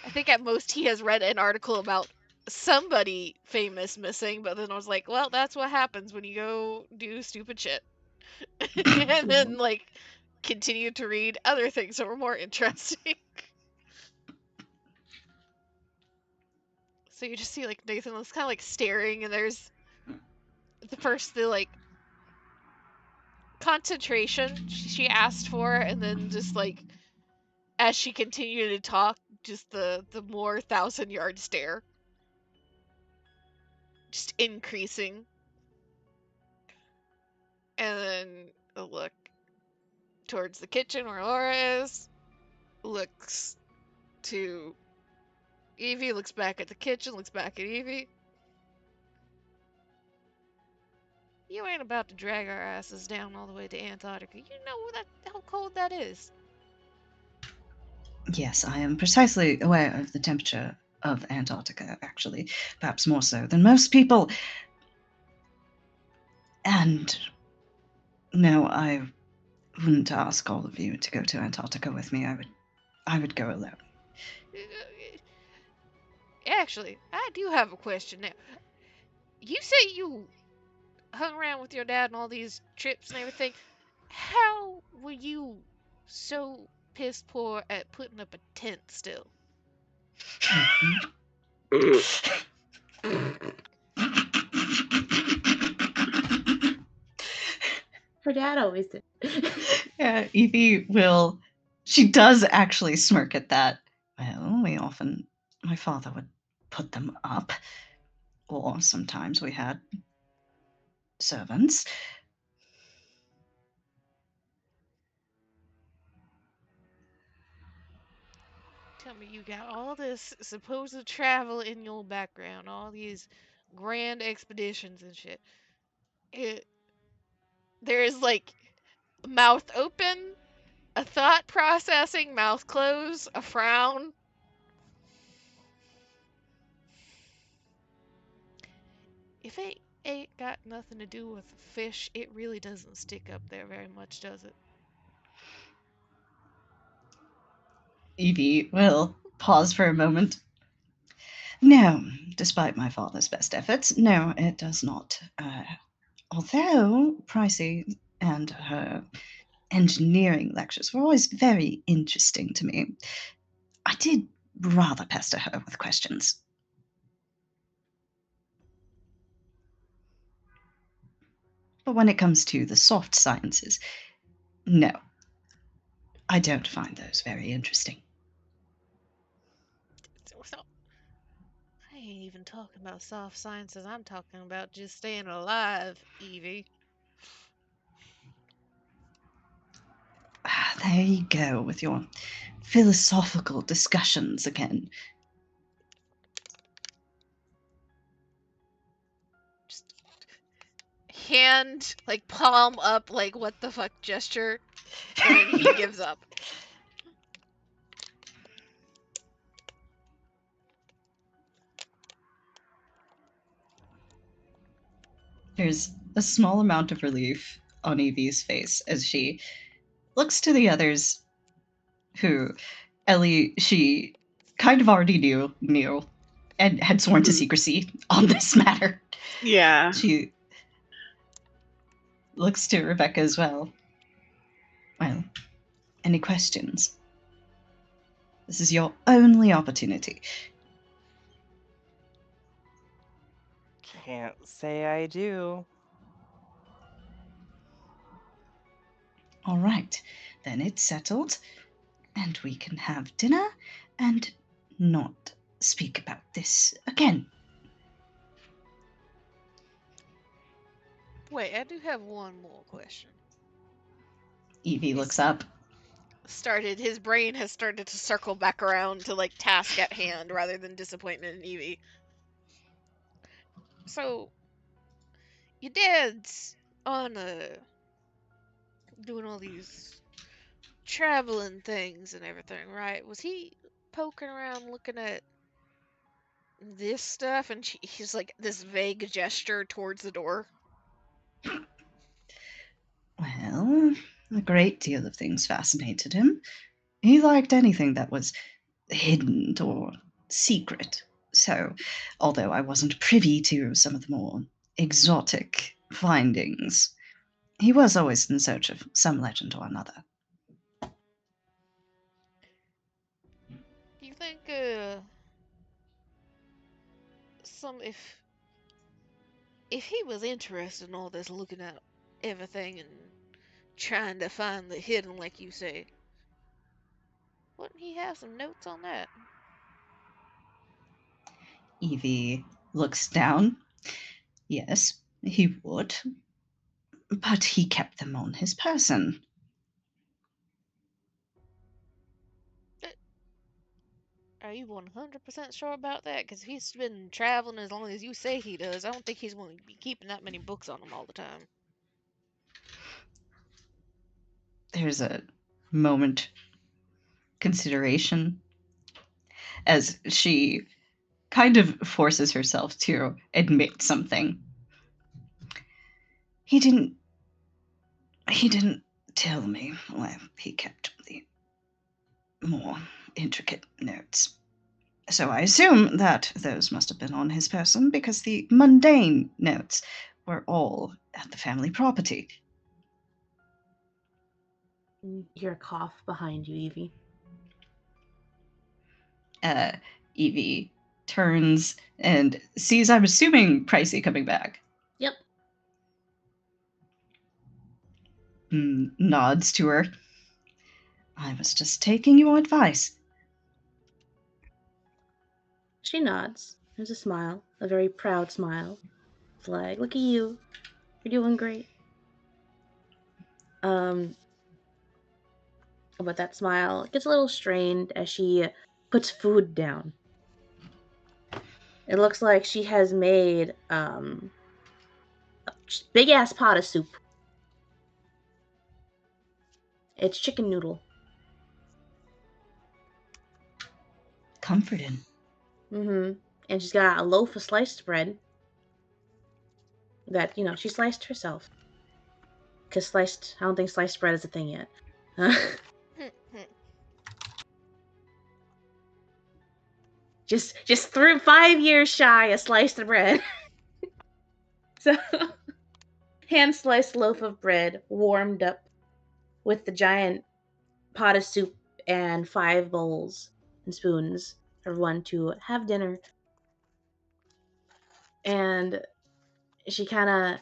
S1: I think at most he has read an article about somebody famous missing, but then I was like, well, that's what happens when you go do stupid shit. And then, like, continue to read other things that were more interesting. So you just see, like, Nathan was kind of, like, staring, and there's the like, concentration she asked for, and then just, like, as she continued to talk, just the more 1,000-yard stare. Just increasing. And then a look towards the kitchen where Laura is. Looks to Evie, looks back at the kitchen, looks back at Evie. You ain't about to drag our asses down all the way to Antarctica. You know how cold that is.
S3: Yes, I am precisely aware of the temperature of Antarctica, actually, perhaps more so than most people. And no, I wouldn't ask all of you to go to Antarctica with me. I would go alone.
S1: Actually, I do have a question now. You say you hung around with your dad on all these trips and everything. How were you so piss poor at putting up a tent still?
S4: Her dad always did.
S3: Yeah, Evie will. She does actually smirk at that. Well, my father would put them up, or sometimes we had servants.
S1: Tell me you got all this supposed travel in your background, all these grand expeditions and shit. It, there's like mouth open, a thought processing, mouth closed, a frown. If it ain't got nothing to do with fish, it really doesn't stick up there very much, does it?
S3: Evie will pause for a moment. No, despite my father's best efforts, no, it does not. Although Pricey and her engineering lectures were always very interesting to me, I did rather pester her with questions. But when it comes to the soft sciences, no, I don't find those very interesting.
S1: So, I ain't even talking about soft sciences. I'm talking about just staying alive, Evie.
S3: There you go with your philosophical discussions again.
S1: Just hand, like palm up, like what the fuck gesture, and then he gives up.
S3: There's a small amount of relief on Evie's face as she looks to the others who Ellie, she kind of already knew and had sworn to secrecy on this matter.
S2: Yeah.
S3: She looks to Rebecca as well. Well, any questions? This is your only opportunity.
S5: Can't say I do.
S3: All right, then it's settled, and we can have dinner and not speak about this again.
S1: Wait, I do have one more question.
S3: Evie looks up.
S1: His brain has started to circle back around to like task at hand rather than disappointment in Evie. So, your dad's on doing all these traveling things and everything, right? Was he poking around looking at this stuff? And he's like this vague gesture towards the door.
S3: Well, a great deal of things fascinated him. He liked anything that was hidden or secret. So, although I wasn't privy to some of the more exotic findings, he was always in search of some legend or another.
S1: Do you think some if he was interested in all this looking at everything and trying to find the hidden like you say, wouldn't he have some notes on that?
S3: Evie looks down. Yes, he would. But he kept them on his person.
S1: Are you 100% sure about that? Because if he's been traveling as long as you say he does, I don't think he's going to be keeping that many books on him all the time.
S3: There's a moment consideration as she kind of forces herself to admit something. He didn't tell me where he kept the more intricate notes. So I assume that those must have been on his person because the mundane notes were all at the family property.
S4: You hear a cough behind you, Evie.
S3: Evie turns and sees, I'm assuming, Pricey coming back.
S4: Yep.
S3: Nods to her. I was just taking your advice.
S4: She nods. There's a smile, a very proud smile. It's like, look at you. You're doing great. But that smile gets a little strained as she puts food down. It looks like she has made a big ass pot of soup. It's chicken noodle.
S3: Comforting.
S4: And she's got a loaf of sliced bread that, she sliced herself. Because I don't think sliced bread is a thing yet. just through 5 years shy of sliced bread. So, hand-sliced loaf of bread warmed up with the giant pot of soup and 5 bowls and spoons for everyone to have dinner. And she kind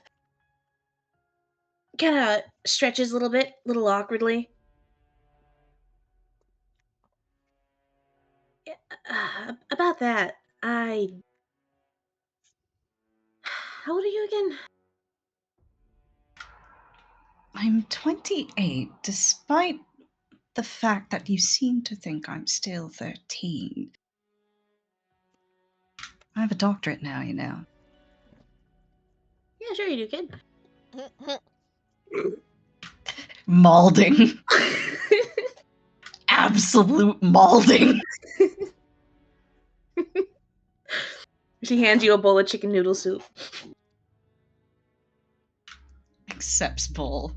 S4: of stretches a little bit, a little awkwardly. About that, how old are you again?
S3: I'm 28, despite the fact that you seem to think I'm still 13. I have a doctorate now, you know.
S4: Yeah, sure you do, kid.
S3: Malding. Absolute malding.
S4: She hands you a bowl of chicken noodle soup.
S3: Accepts bowl.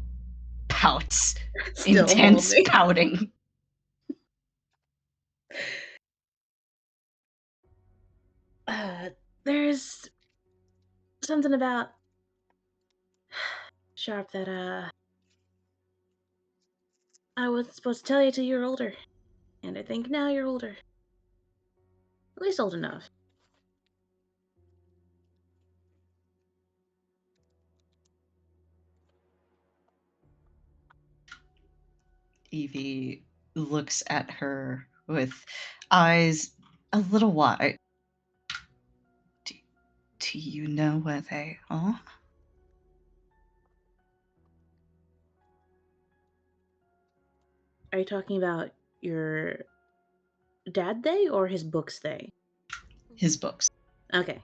S3: Pouts.
S4: Still
S3: Intense
S4: malding.
S3: pouting.
S4: There's something about Sharp that I wasn't supposed to tell you till you were older. And I think now you're older. At least old enough.
S3: Evie looks at her with eyes a little wide. Do you know where they are?
S4: Are you talking about your dad day or his books day?
S3: His books.
S4: Okay.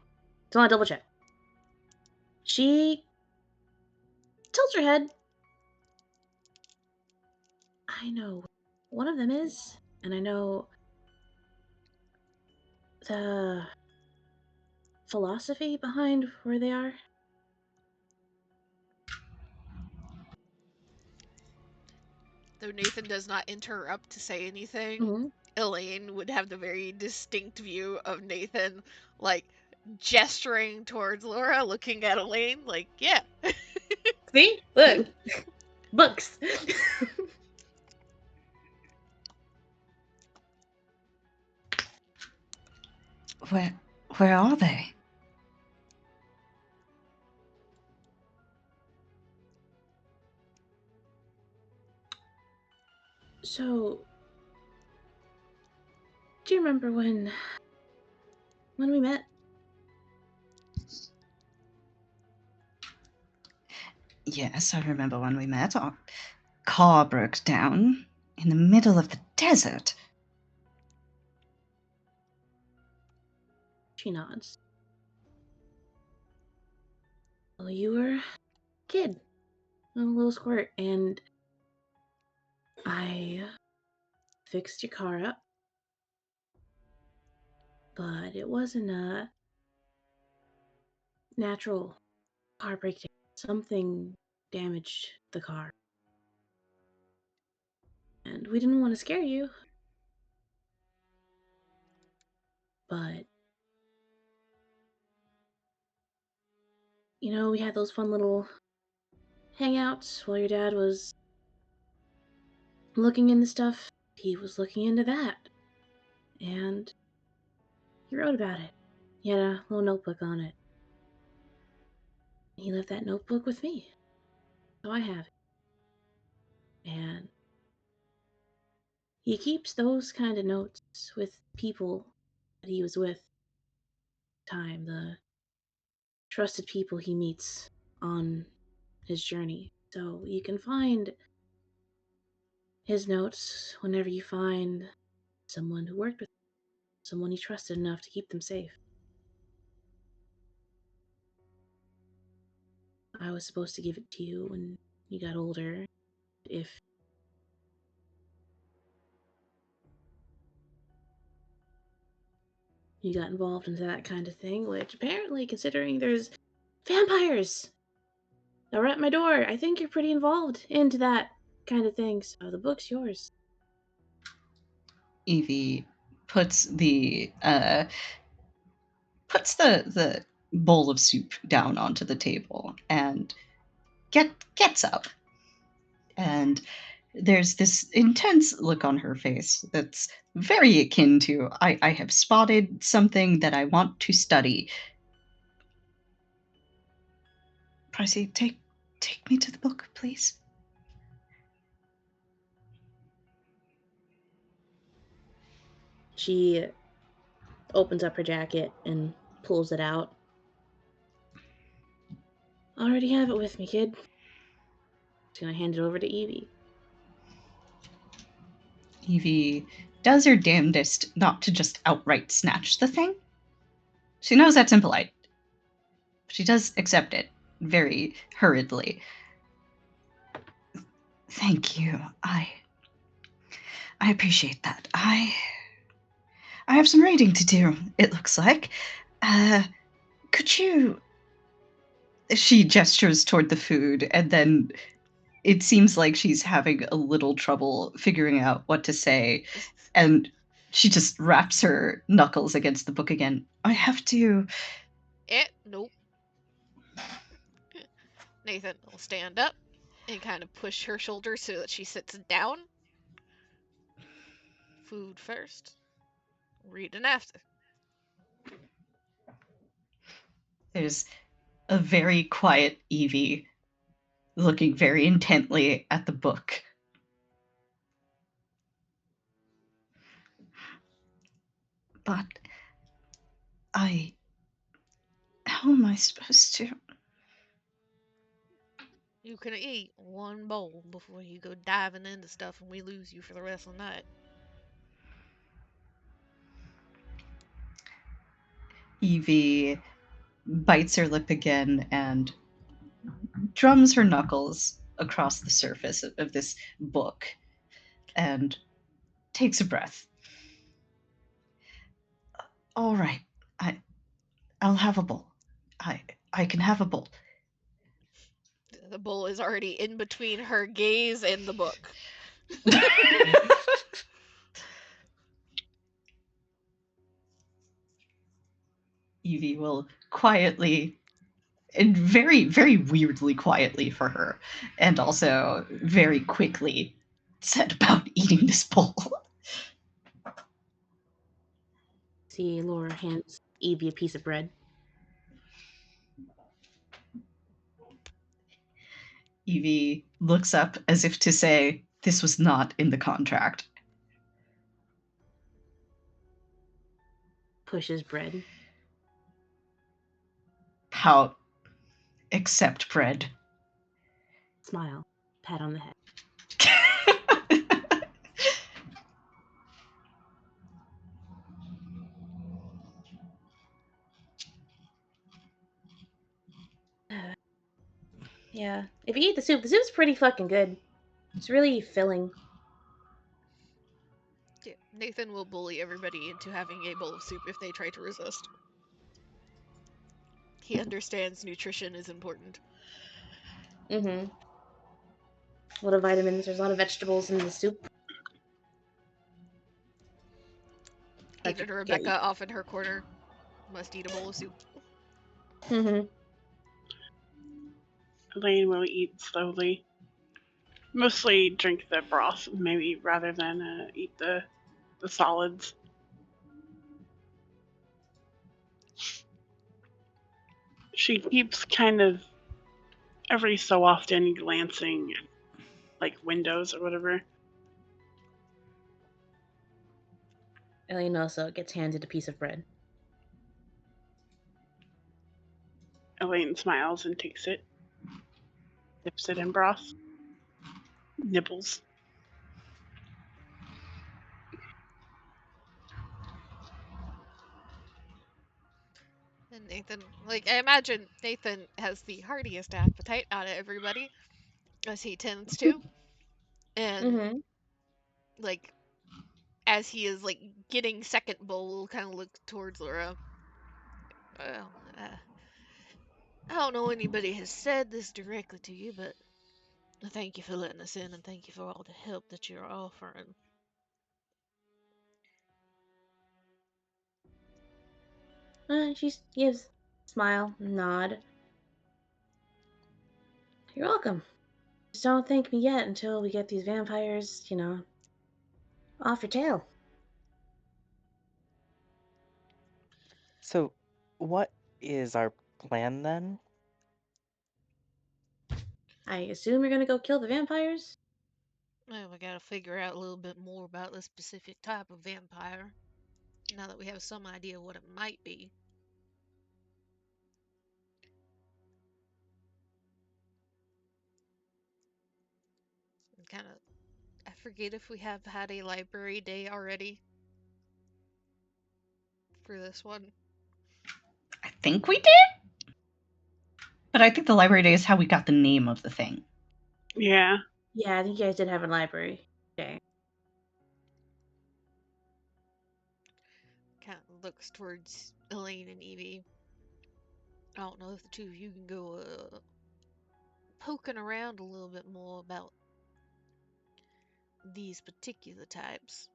S4: So I want to double check. She tilts her head. I know one of them is, and I know the philosophy behind where they are.
S1: Though Nathan does not interrupt to say anything, Elaine would have the very distinct view of Nathan, like, gesturing towards Laura, looking at Elaine, like, yeah.
S4: See? Look. Books.
S3: Where are they?
S4: So, do you remember when we met?
S3: Yes, I remember when we met. Our car broke down in the middle of the desert.
S4: She nods. Well, you were a kid, a little squirt, and I fixed your car up. But it wasn't a natural car breakdown. Something damaged the car. And we didn't want to scare you. But, we had those fun little hangouts while your dad was looking into stuff. He was looking into that. And he wrote about it. He had a little notebook on it. He left that notebook with me. So I have it. And he keeps those kind of notes with people that he was with. The trusted people he meets on his journey. So you can find his notes whenever you find someone who worked with him, someone he trusted enough to keep them safe. I was supposed to give it to you when you got older, if you got involved into that kind of thing, which apparently, considering there's vampires that were at my door, I think you're pretty involved into that kind of thing, so the book's yours.
S3: Evie puts the bowl of soup down onto the table and gets up. And there's this intense look on her face that's very akin to I have spotted something that I want to study. Pricey, take me to the book, please.
S4: She opens up her jacket and pulls it out. Already have it with me, kid. Just gonna hand it over to Evie.
S3: Evie does her damnedest not to just outright snatch the thing. She knows that's impolite. She does accept it very hurriedly. Thank you. I appreciate that. I have some reading to do, it looks like. Could you... She gestures toward the food, and then it seems like she's having a little trouble figuring out what to say, and she just wraps her knuckles against the book again. I have to...
S1: Nope. Nathan will stand up and kind of push her shoulders so that she sits down. Food first. Reading after.
S3: There's a very quiet Evie looking very intently at the book. But how am I supposed to?
S1: You can eat one bowl before you go diving into stuff and we lose you for the rest of the night.
S3: Evie bites her lip again and drums her knuckles across the surface of this book and takes a breath. All right, I'll have a bowl. I can have a bowl.
S1: The bowl is already in between her gaze and the book.
S3: Evie will quietly, and very, very weirdly quietly for her, and also very quickly, set about eating this bowl.
S4: See, Laura hands Evie a piece of bread.
S3: Evie looks up as if to say, this was not in the contract.
S4: Pushes bread.
S3: Pout. Accept bread.
S4: Smile. Pat on the head. Yeah. If you eat the soup's pretty fucking good. It's really filling.
S1: Yeah, Nathan will bully everybody into having a bowl of soup if they try to resist. He understands nutrition is important.
S4: Mm-hmm. A lot of vitamins. There's a lot of vegetables in the soup. That you
S1: Even
S4: can't eat.
S1: Rebecca off in her corner must eat a bowl of soup.
S4: Mm-hmm.
S2: Elaine will eat slowly. Mostly drink the broth, maybe, rather than eat the solids. She keeps kind of every so often glancing at like windows or whatever.
S4: Elaine also gets handed a piece of bread.
S2: Elaine smiles and takes it, dips it in broth, nibbles.
S1: And Nathan, like, I imagine Nathan has the heartiest appetite out of everybody, as he tends to. And,
S4: Mm-hmm.
S1: like, as he is, like, getting second bowl, will kind of look towards Laura. Well, I don't know anybody has said this directly to you, but thank you for letting us in and thank you for all the help that you're offering.
S4: She gives smile, nod. You're welcome. Just don't thank me yet until we get these vampires, off your tail.
S5: So, what is our plan then?
S4: I assume you're gonna go kill the vampires?
S1: Well, we gotta figure out a little bit more about this specific type of vampire, now that we have some idea what it might be. Kind of, I forget if we have had a library day already for this one.
S3: I think we did. But I think the library day is how we got the name of the thing.
S2: Yeah.
S4: Yeah, I think you guys did have a library day.
S1: Kind of looks towards Elaine and Evie. I don't know if the two of you can go poking around a little bit more about these particular types,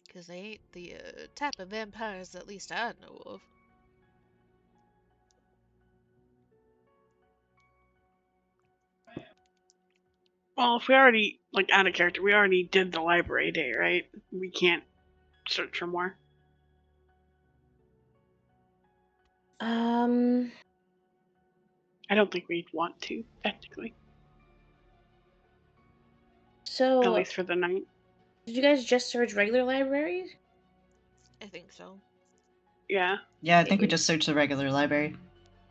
S1: because they ain't the type of vampires at least I know of.
S2: Well, if we already, like, out of character, we already did the library day, right? We can't search for more.
S4: Um,
S2: I don't think we'd want to, technically. At
S4: so
S2: least for the night.
S4: did you guys just search regular libraries?
S1: I think so.
S2: Yeah.
S3: Yeah, I think we just searched the regular library.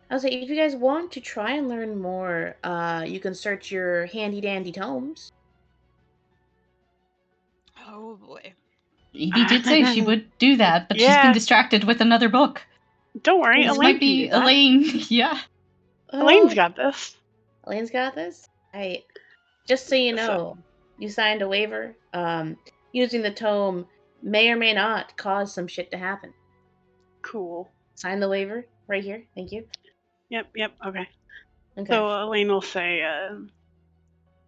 S4: I was like, if you guys want to try and learn more, you can search your handy dandy tomes.
S1: Oh boy.
S3: Evie did say she would do that, but she's been
S2: Yeah.
S3: distracted with another book.
S2: Don't worry,
S3: This
S2: Elaine
S3: might
S2: can
S3: be
S2: do that.
S3: Elaine. Yeah.
S2: Elaine's got this.
S4: Elaine's got this. Just so you know,
S2: So,
S4: you signed a waiver. Using the tome may or may not cause some shit to happen.
S2: cool.
S4: Sign the waiver right here. Thank you.
S2: Yep, okay.
S4: Okay.
S2: So Elaine will say,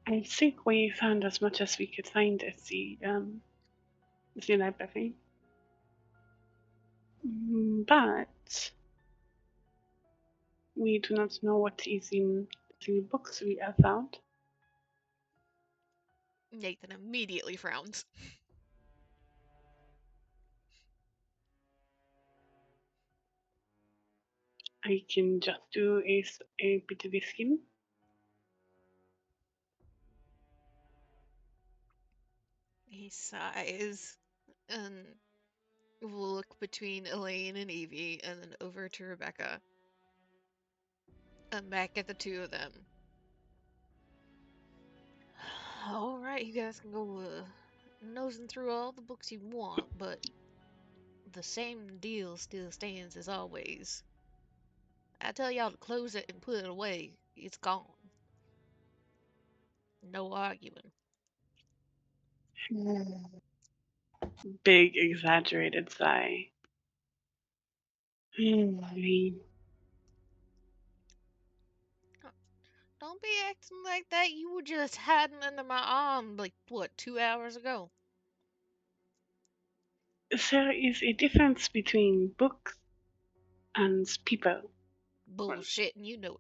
S2: I think we found as much as we could find at the library. But we do not know what is in the books we have found.
S1: Nathan immediately frowns.
S2: I can just do a bit of a skim.
S1: He sighs and will look between Elaine and Evie and then over to Rebecca and back at the two of them. Alright, you guys can go nosing through all the books you want, but the same deal still stands as always. I tell y'all to close it and put it away. It's gone. No arguing.
S2: Big, exaggerated sigh.
S1: Don't be acting like that. You were just hiding under my arm, like, what, 2 hours ago?
S2: There is a difference between books and people.
S1: Bullshit, and you know it.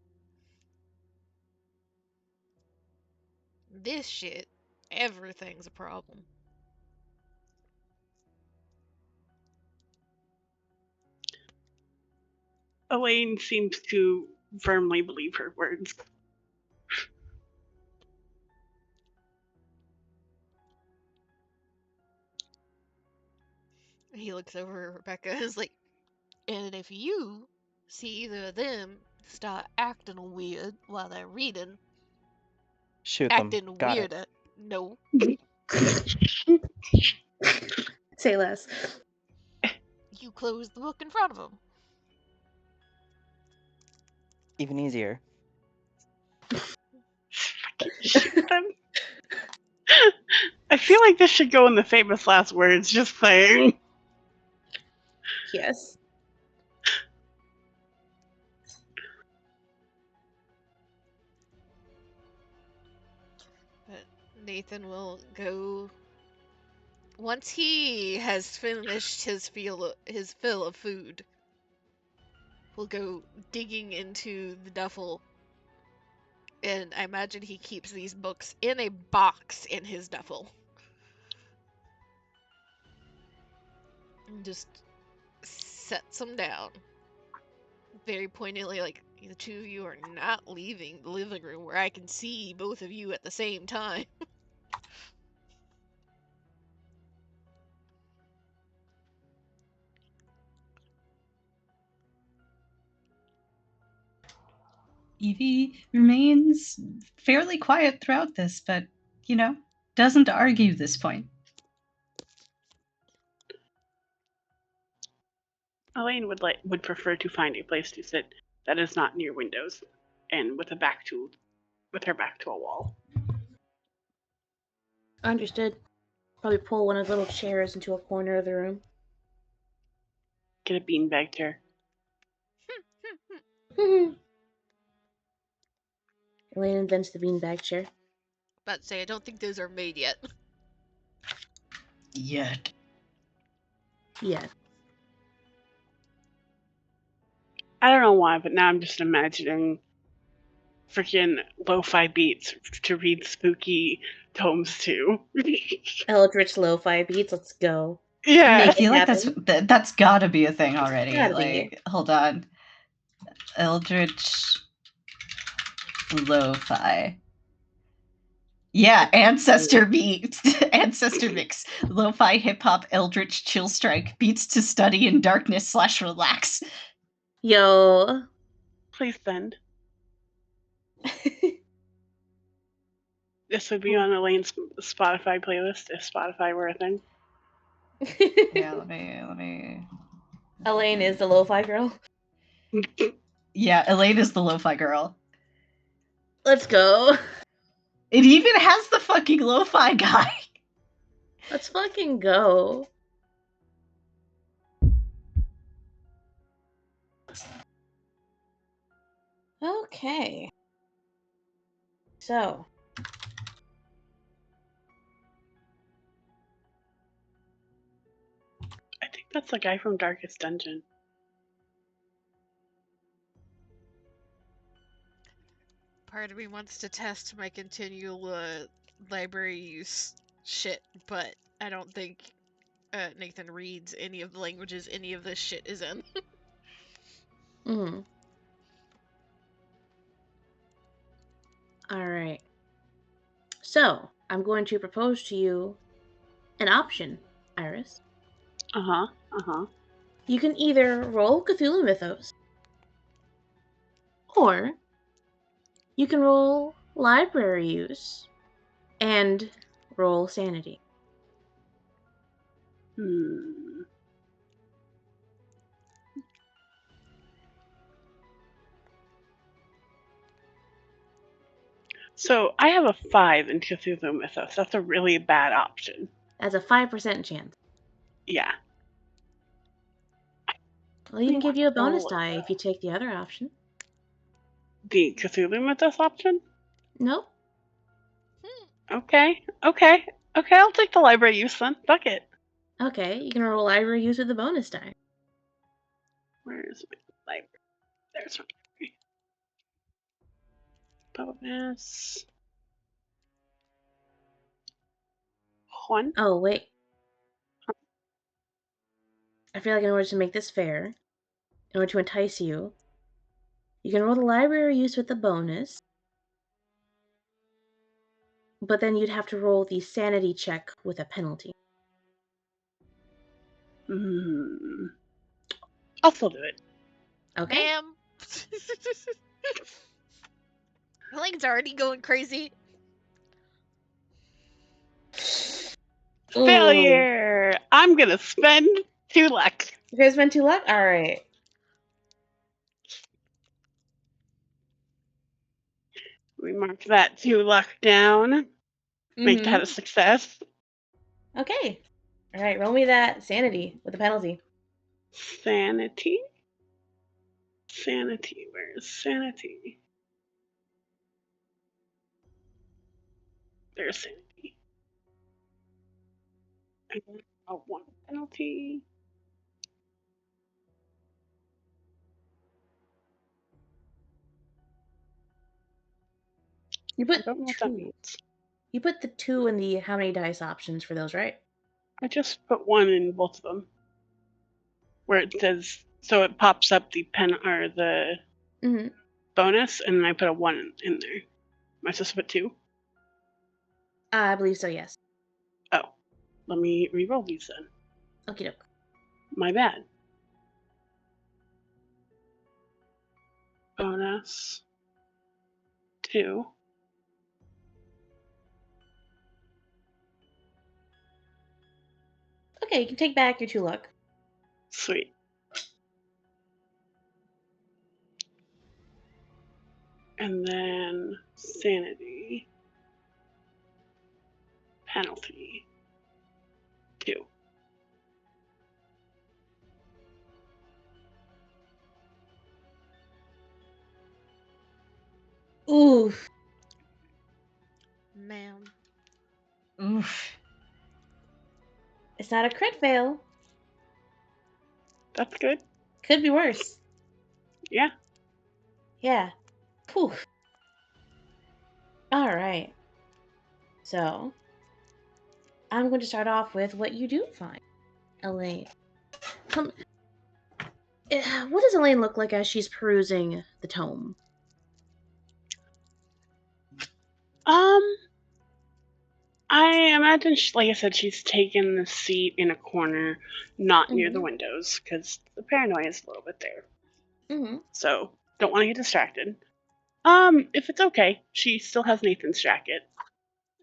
S1: This shit, everything's a problem.
S2: Elaine seems to firmly believe her words.
S1: He looks over at Rebecca and is like, and if you see either of them start acting weird while they're reading,
S5: Shoot them.
S1: acting
S5: Got it.
S1: weirder, no,
S4: Say less.
S1: you close the book in front of them.
S5: Even easier.
S2: Shoot them. I feel like this should go in the famous last words, just saying.
S4: Yes.
S1: But Nathan will go once he has finished his fill of food. He'll go digging into the duffel, and I imagine he keeps these books in a box in his duffel. And just sets them down. Very poignantly, like, the two of you are not leaving the living room where I can see both of you at the same time.
S3: Evie remains fairly quiet throughout this, but, doesn't argue this point.
S2: Elaine would prefer to find a place to sit that is not near windows and with her back to a wall.
S4: Understood. Probably pull one of the little chairs into a corner of the room.
S2: Get a beanbag chair.
S4: Elaine invents the beanbag chair.
S1: About to say, I don't think those are made yet.
S3: Yet.
S4: Yeah.
S2: I don't know why, but now I'm just imagining freaking lo-fi beats to read spooky tomes to.
S4: Eldritch lo-fi beats. Let's go.
S2: Yeah.
S3: I
S4: Make
S3: feel
S4: it
S3: like
S4: happen.
S3: that's gotta be a thing already.
S4: Gotta
S3: Like,
S4: be.
S3: hold on. Eldritch lo-fi. Yeah, Ancestor beats, Ancestor mix, lo-fi hip-hop, Eldritch chill strike, beats to study in darkness / relax.
S4: Yo.
S2: Please send. This would be on Elaine's Spotify playlist if Spotify were a thing.
S3: Yeah, let me.
S4: Elaine is the lo-fi girl.
S3: Yeah, Elaine is the lo-fi girl.
S4: Let's go.
S3: It even has the fucking lo-fi guy.
S4: Let's fucking go. Okay. So.
S2: I think that's the guy from Darkest Dungeon.
S1: Part of me wants to test my continual library use shit, but I don't think Nathan reads any of the languages any of this shit is in.
S4: Alright. So, I'm going to propose to you an option, Iris. You can either roll Cthulhu Mythos, or you can roll library use and roll sanity.
S2: So I have a 5 in Cthulhu Mythos. That's a really bad option.
S4: That's a 5% chance.
S2: Yeah.
S4: I'll even give you a bonus
S2: Roll
S4: die if you take the other option.
S2: the Cthulhu Mythos option?
S4: Nope.
S2: Okay. I'll take the library use then. Fuck it.
S4: Okay, you can roll library use with the bonus die.
S2: Where is my library? There's my library. Bonus. 1.
S4: Oh, wait. I feel like in order to make this fair, in order to entice you, you can roll the library use with the bonus, but then you'd have to roll the sanity check with a penalty.
S2: I'll still do it.
S4: Okay?
S1: Ma'am. Elaine's already going crazy.
S4: Ooh.
S2: Failure! I'm gonna spend 2 luck.
S4: You guys spent 2 luck? Alright.
S2: We mark that 2 luck down. Make that a success.
S4: Okay. Alright, roll me that sanity with a penalty.
S2: Sanity? Sanity. Where's sanity? There's sanity. A 1 penalty.
S4: You
S2: I
S4: put
S2: don't know what that
S4: 2.
S2: means.
S4: You put the 2 in the how many dice options for those, right?
S2: I just put 1 in both of them. Where it says, so it pops up the pen or the
S4: Mm-hmm.
S2: bonus, and then I put a 1 in there. Am I supposed to put 2?
S4: I believe so, yes.
S2: Oh, let me re-roll these then.
S4: Okie doke.
S2: My bad. Bonus 2.
S4: Okay, you can take back your 2 luck.
S2: Sweet. And then sanity. Penalty 2.
S4: Oof.
S1: Ma'am.
S3: Oof.
S4: It's not a crit fail.
S2: That's good.
S4: Could be worse.
S2: Yeah.
S4: Yeah. Poof. Alright. So, I'm going to start off with what you do find. Elaine. What does Elaine look like as she's perusing the tome?
S2: I imagine, like I said, she's taken the seat in a corner, not near the
S4: Mhm.
S2: windows, because the paranoia is a little bit there.
S4: Mm-hmm.
S2: So, don't want to get distracted. If it's okay, she still has Nathan's jacket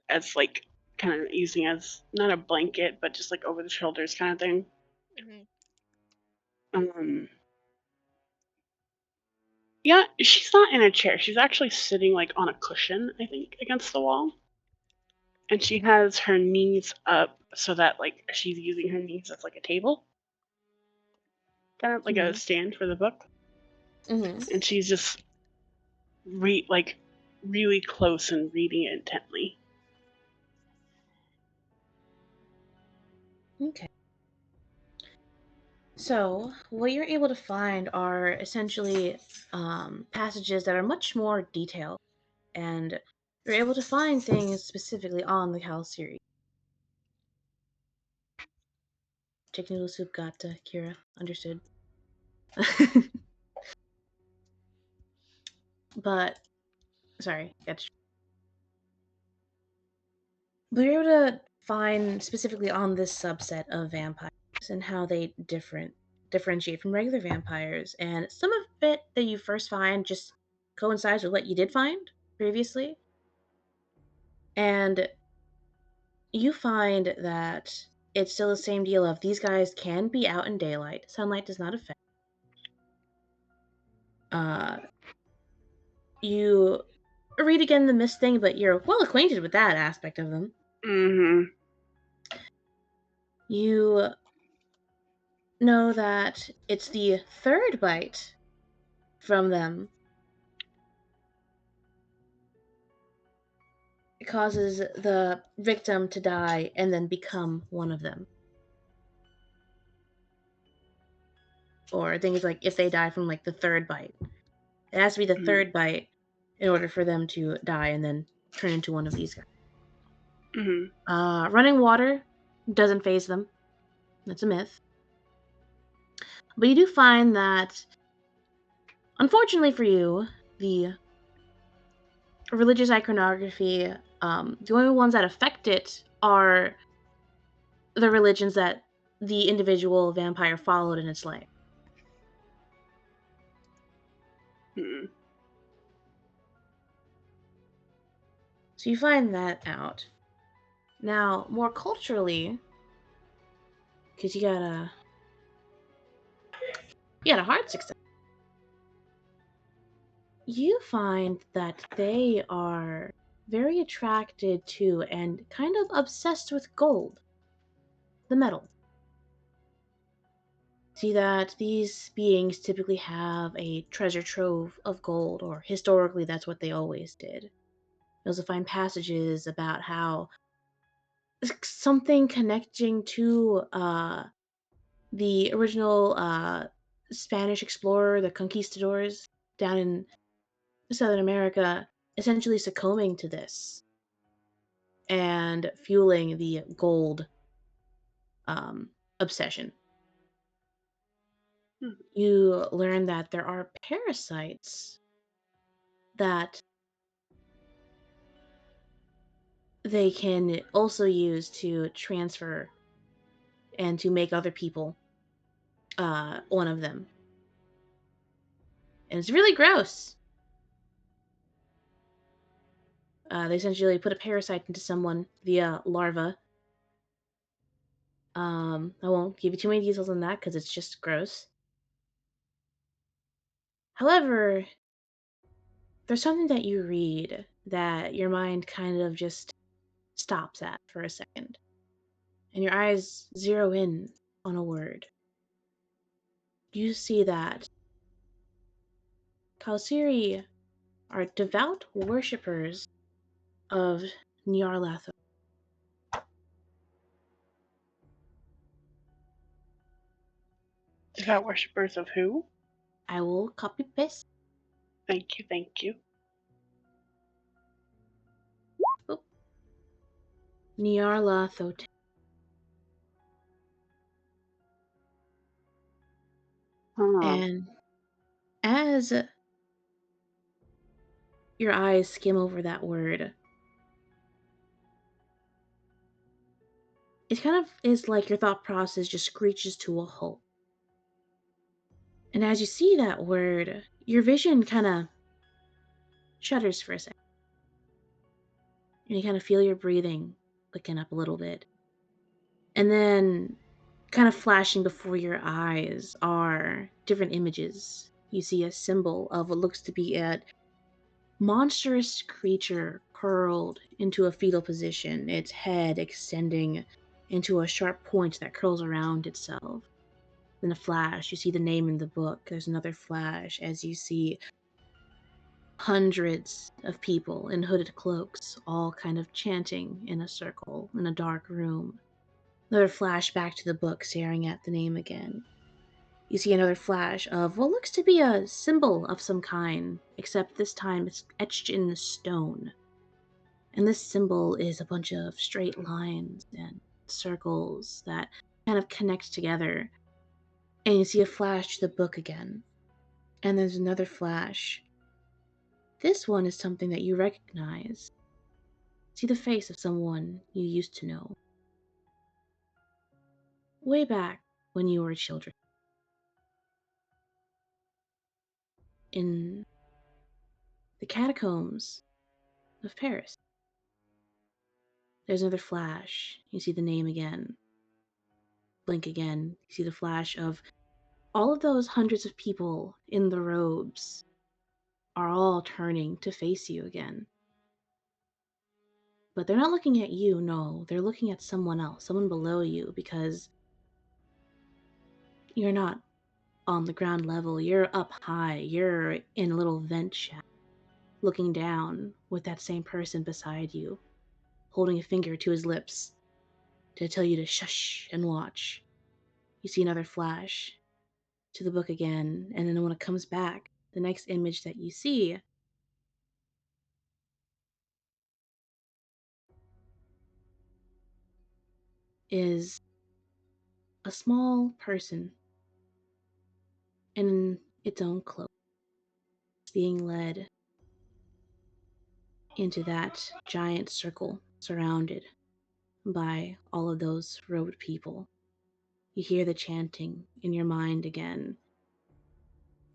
S2: as, like, kind of using as, not a blanket, but just, like, over the shoulders kind of thing.
S1: Mm-hmm.
S2: Yeah, she's not in a chair. She's actually sitting, like, on a cushion, I think, against the wall. And she has her knees up so that, like, she's using her knees as, like, a table. Kind of like a stand for the book.
S4: Mm-hmm.
S2: And she's just, really close and reading it intently.
S4: Okay. So, what you're able to find are essentially passages that are much more detailed, and you're able to find things specifically on the Cal series. Chicken noodle soup got Kira. Understood. But, sorry, got But you're able to find specifically on this subset of vampires and how they differentiate from regular vampires, and some of it that you first find just coincides with what you did find previously, and you find that it's still the same deal of these guys can be out in daylight. Sunlight does not affect. You read again the mist thing, but you're well acquainted with that aspect of them.
S2: Mm-hmm.
S4: You know that it's the third bite from them. It causes the victim to die and then become one of them. Or I think it's like if they die from like the third bite. It has to be the
S2: Mm-hmm.
S4: third bite in order for them to die and then turn into one of these guys.
S2: Mm-hmm.
S4: Running water doesn't phase them. That's a myth. But you do find that, unfortunately for you, the religious iconography, the only ones that affect it are the religions that the individual vampire followed in its life.
S2: Mm-hmm.
S4: So you find that out. Now, more culturally, because you got a hard success, you find that they are very attracted to and kind of obsessed with gold, the metal. See that these beings typically have a treasure trove of gold, or historically that's what they always did. You also find passages about how something connecting to the original Spanish explorer, the conquistadors down in Southern America, essentially succumbing to this and fueling the gold obsession.
S2: Mm-hmm.
S4: You learn that there are parasites that they can also use to transfer and to make other people one of them. And it's really gross. They essentially put a parasite into someone via larva. I won't give you too many details on that because it's just gross. However, there's something that you read that your mind kind of just stops at for a second, and your eyes zero in on a word. You see that Kalsiri are devout worshippers of Nyarlathotep.
S2: Devout worshippers of who?
S4: I will copy paste.
S2: Thank you, thank you.
S4: Oh, Nyarlathotep.
S2: Huh.
S4: And as your eyes skim over that word, it kind of is like your thought process just screeches to a halt. And as you see that word, your vision kind of shudders for a second. And you kind of feel your breathing picking up a little bit. And then, kind of flashing before your eyes, are different images. You see a symbol of what looks to be a monstrous creature curled into a fetal position, its head extending into a sharp point that curls around itself. Then a flash, you see the name in the book. There's another flash as you see hundreds of people in hooded cloaks, all kind of chanting in a circle in a dark room. Another flash back to the book, staring at the name again. You see another flash of what looks to be a symbol of some kind, except this time it's etched in stone. And this symbol is a bunch of straight lines and circles that kind of connect together. And you see a flash to the book again. And there's another flash. This one is something that you recognize. See the face of someone you used to know. Way back when you were children. In the catacombs of Paris. There's another flash. You see the name again. Blink again. You see the flash of all of those hundreds of people in the robes are all turning to face you again. But they're not looking at you, no. They're looking at someone else, someone below you, because you're not on the ground level. You're up high. You're in a little vent shaft, looking down with that same person beside you, holding a finger to his lips to tell you to shush and watch. You see another flash to the book again, and then when it comes back, the next image that you see is a small person in its own clothes being led into that giant circle surrounded by all of those robed people. You hear the chanting in your mind again,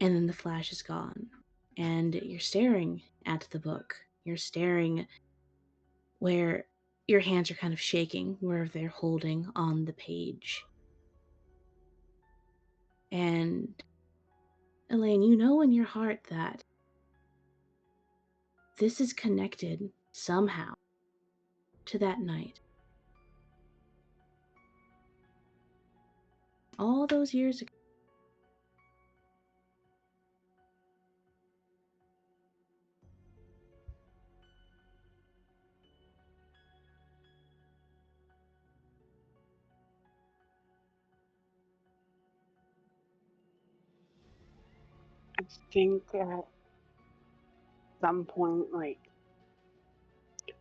S4: and then the flash is gone. And you're staring at the book. You're staring where your hands are kind of shaking, where they're holding on the page. And Elaine, you know in your heart that this is connected somehow to that night. All those years ago.
S2: I think at some point, like,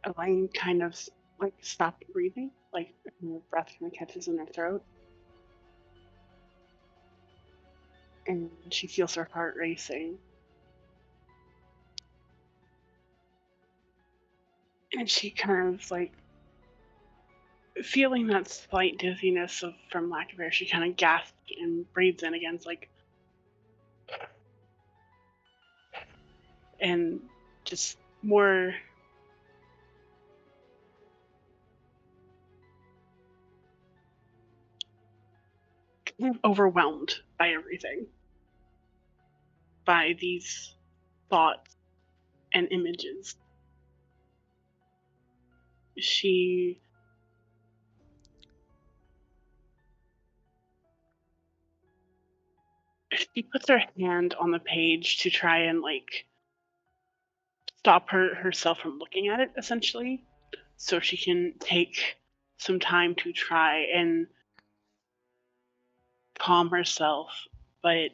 S2: Elaine kind of like stopped breathing, like her breath kind of catches in her throat, and she feels her heart racing. And she kind of like feeling that slight dizziness of from lack of air, she kind of gasps and breathes in again, like, and just more overwhelmed by everything, by these thoughts and images. She she puts her hand on the page to try and like stop herself from looking at it, essentially, so she can take some time to try and calm herself. But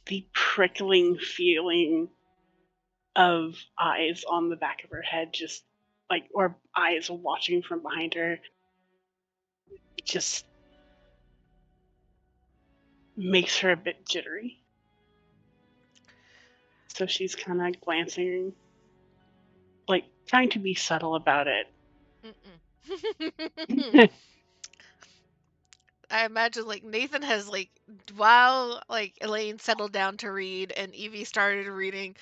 S2: the prickling feeling of eyes on the back of her head, just like, or eyes watching from behind her, just makes her a bit jittery. So she's kind of glancing, like trying to be subtle about it.
S1: I imagine like Nathan has like while like Elaine settled down to read and Evie started reading,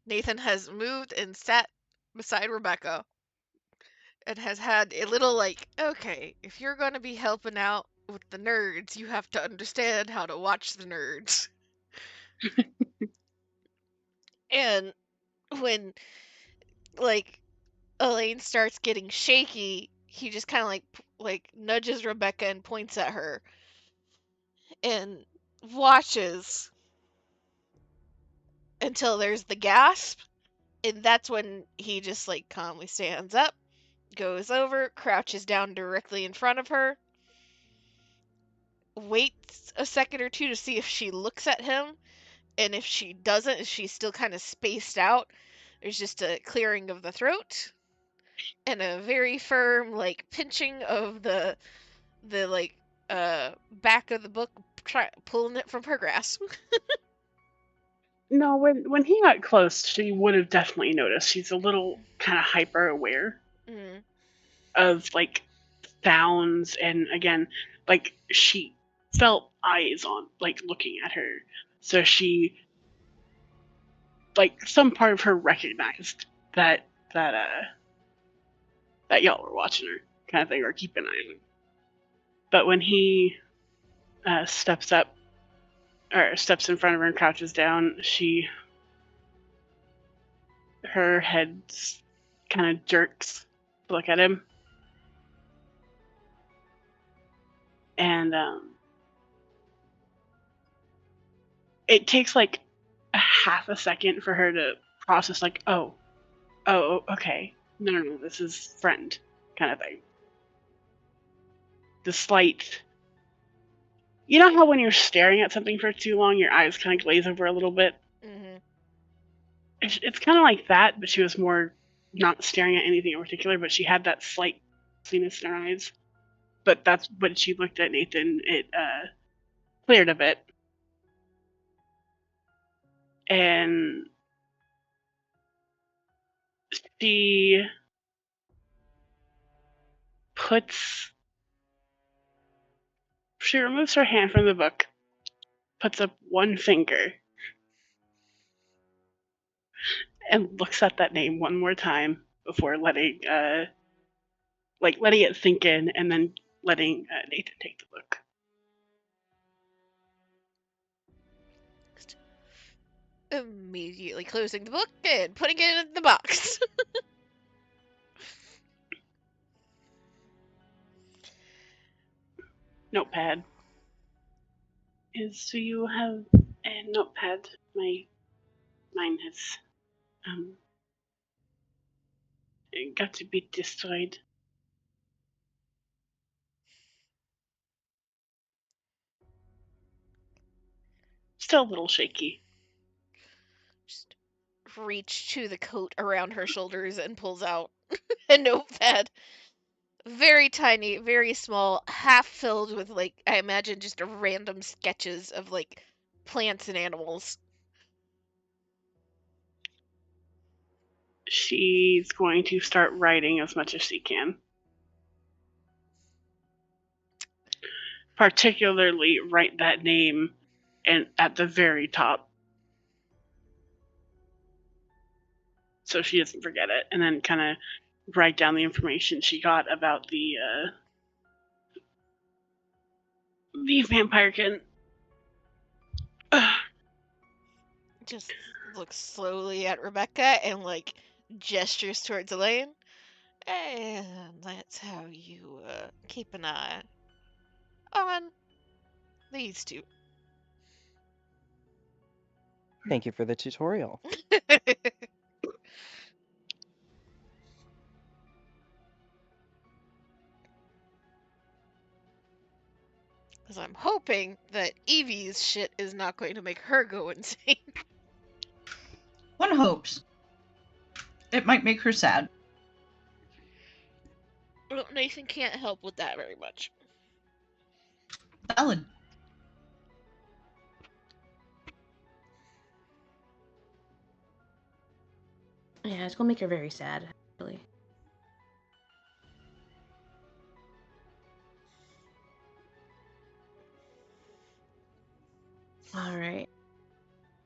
S1: Nathan has moved and sat beside Rebecca and has had a little like, okay, if you're going to be helping out with the nerds, you have to understand how to watch the nerds. And when like Elaine starts getting shaky, he just kind of like nudges Rebecca and points at her and watches until there's the gasp, and that's when he just like calmly stands up, goes over, crouches down directly in front of her, waits a second or two to see if she looks at him, and if she doesn't, if she's still kind of spaced out, there's just a clearing of the throat and a very firm like pinching of the like back of the book, pulling it from her grasp.
S2: No, when he got close, she would have definitely noticed. She's a little kind of hyper aware
S1: Mm.
S2: of like sounds, and again, like she felt eyes on, like looking at her. So she, like, some part of her recognized that y'all were watching her, kind of thing, or keep an eye on her. But when he steps up or steps in front of her and crouches down. Her head kind of jerks to look at him. And it takes like a half a second for her to process, like, oh, okay. No, this is friend kind of thing. The slight. You know how when you're staring at something for too long, your eyes kind of glaze over a little bit?
S1: Mm-hmm.
S2: It's kind of like that, but she was more not staring at anything in particular, but she had that slight glaziness in her eyes. But that's when she looked at Nathan, it cleared a bit. And she puts. She removes her hand from the book, puts up one finger, and looks at that name one more time before letting it sink in, and then letting Nathan take the book.
S1: Immediately closing the book and putting it in the box.
S2: Notepad. So you have a notepad. Mine has got to be destroyed. Still a little shaky.
S1: Just reach to the coat around her shoulders and pulls out a notepad. Very tiny, very small, half filled with, like, I imagine just random sketches of, like, plants and animals.
S2: She's going to start writing as much as she can. Particularly write that name and at the very top, so she doesn't forget it, and then kind of write down the information she got about the vampire
S1: Just looks slowly at Rebecca and, like, gestures towards Elaine. And that's how you keep an eye on these two.
S5: Thank you for the tutorial.
S1: Because I'm hoping that Evie's shit is not going to make her go insane.
S3: One hopes. It might make her sad.
S1: Well, Nathan can't help with that very much.
S3: Valid.
S4: Yeah, it's gonna make her very sad, really. All right.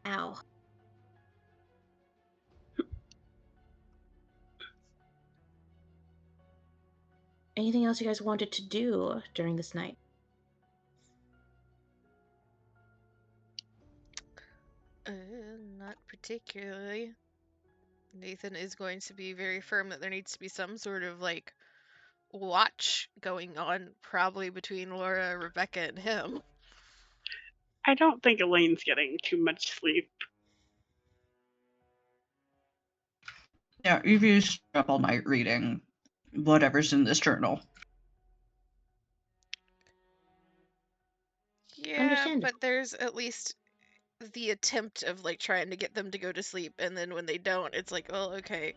S4: Ow. Anything else you guys wanted to do during this night?
S1: Not particularly. Nathan is going to be very firm that there needs to be some sort of, like, watch going on, probably between Laura, Rebecca, and him.
S2: I don't think Elaine's getting too much sleep.
S3: Yeah, Evie's up all night reading whatever's in this journal.
S1: Yeah,
S4: Understandable.
S1: but there's at least the attempt of, like, trying to get them to go to sleep, and then when they don't, it's like, well, okay.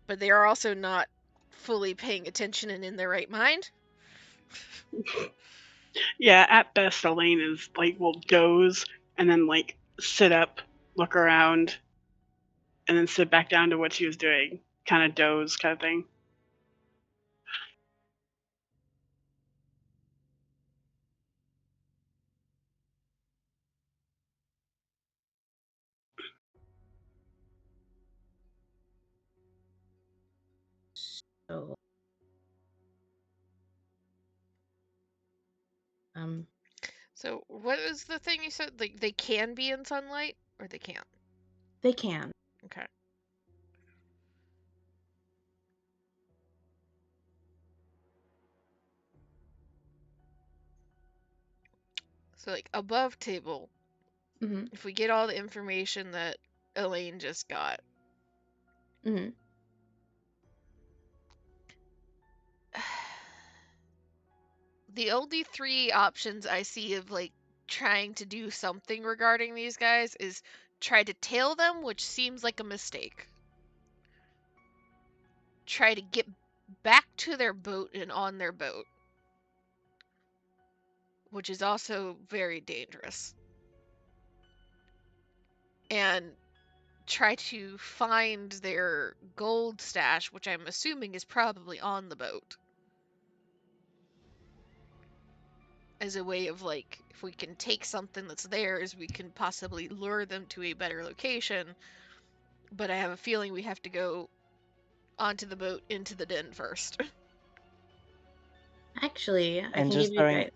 S1: But they are also not fully paying attention and in their right mind.
S2: Yeah, at best, Elaine is like, will doze and then like sit up, look around, and then sit back down to what she was doing. Kind of doze, kind of thing.
S4: So, um,
S1: So what is the thing you said? Like they can be in sunlight or they can't?
S4: They can.
S1: Okay. So like above table,
S4: Mm-hmm.
S1: if we get all the information that Elaine just got,
S4: Mm-hmm.
S1: the only three options I see of like trying to do something regarding these guys is try to tail them, which seems like a mistake. Try to get back to their boat and on their boat, which is also very dangerous. And try to find their gold stash, which I'm assuming is probably on the boat. As a way of like, if we can take something that's theirs, we can possibly lure them to a better location. But I have a feeling we have to go onto the boat into the den first.
S4: Actually, I
S5: And
S4: can give
S5: just
S4: you
S5: throwing,
S4: guys.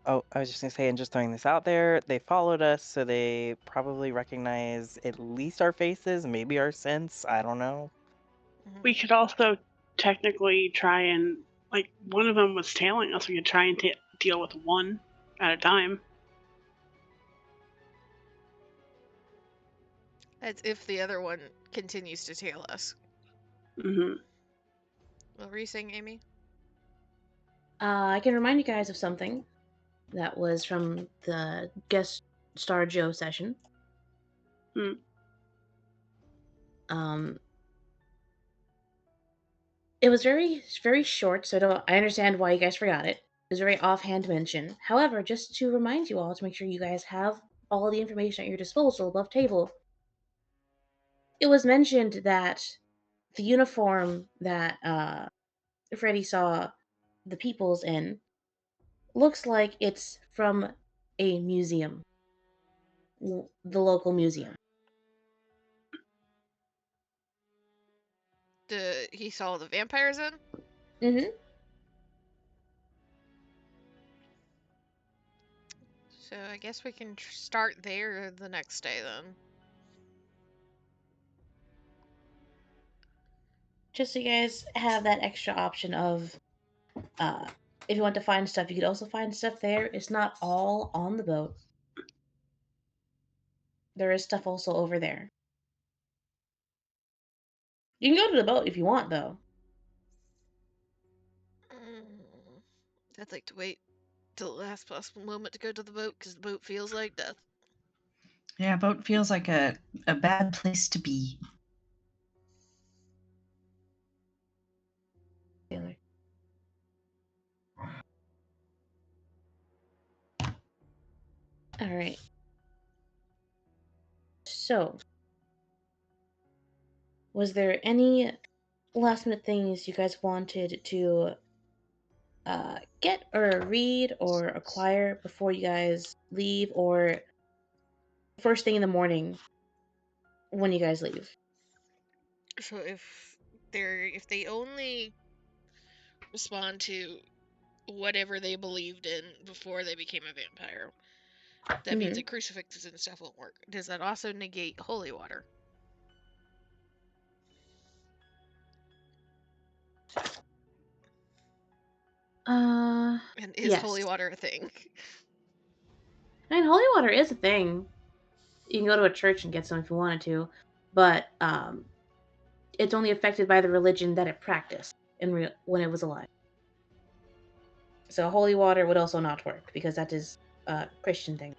S5: oh, I was just gonna say, and just throwing this out there, they followed us, so they probably recognize at least our faces, maybe our scents. I don't know.
S2: We could also technically try and, like, one of them was tailing us. We could try and deal with one at a time.
S1: That's if the other one continues to tail us.
S2: Hmm.
S1: What were you saying, Amy?
S4: I can remind you guys of something that was from the guest star Joe session.
S2: Hmm.
S4: Um, it was very short, so I understand why you guys forgot it. It was a very offhand mention. However, just to remind you all to make sure you guys have all the information at your disposal above table, it was mentioned that the uniform that Freddy saw the peoples in looks like it's from a museum, the local museum.
S1: He saw the vampires in?
S4: Mm-hmm.
S1: So I guess we can start there the next day then.
S4: Just so you guys have that extra option of, if you want to find stuff, you could also find stuff there. It's not all on the boat. There is stuff also over there. You can go to the boat if you want, though.
S1: Mm, I'd like to wait till the last possible moment to go to the boat because the boat feels like death.
S3: Yeah, boat feels like a bad place to be.
S4: Taylor. All right. So, was there any last minute things you guys wanted to get or read or acquire before you guys leave, or first thing in the morning when you guys leave?
S1: So if they only respond to whatever they believed in before they became a vampire, that means
S4: Mm-hmm.
S1: that crucifixes and stuff won't work. Does that also negate holy water? And is
S4: Yes.
S1: holy water a thing?
S4: I mean, holy water is a thing. You can go to a church and get some if you wanted to, but it's only affected by the religion that it practiced when it was alive. So holy water would also not work because that is a Christian thing.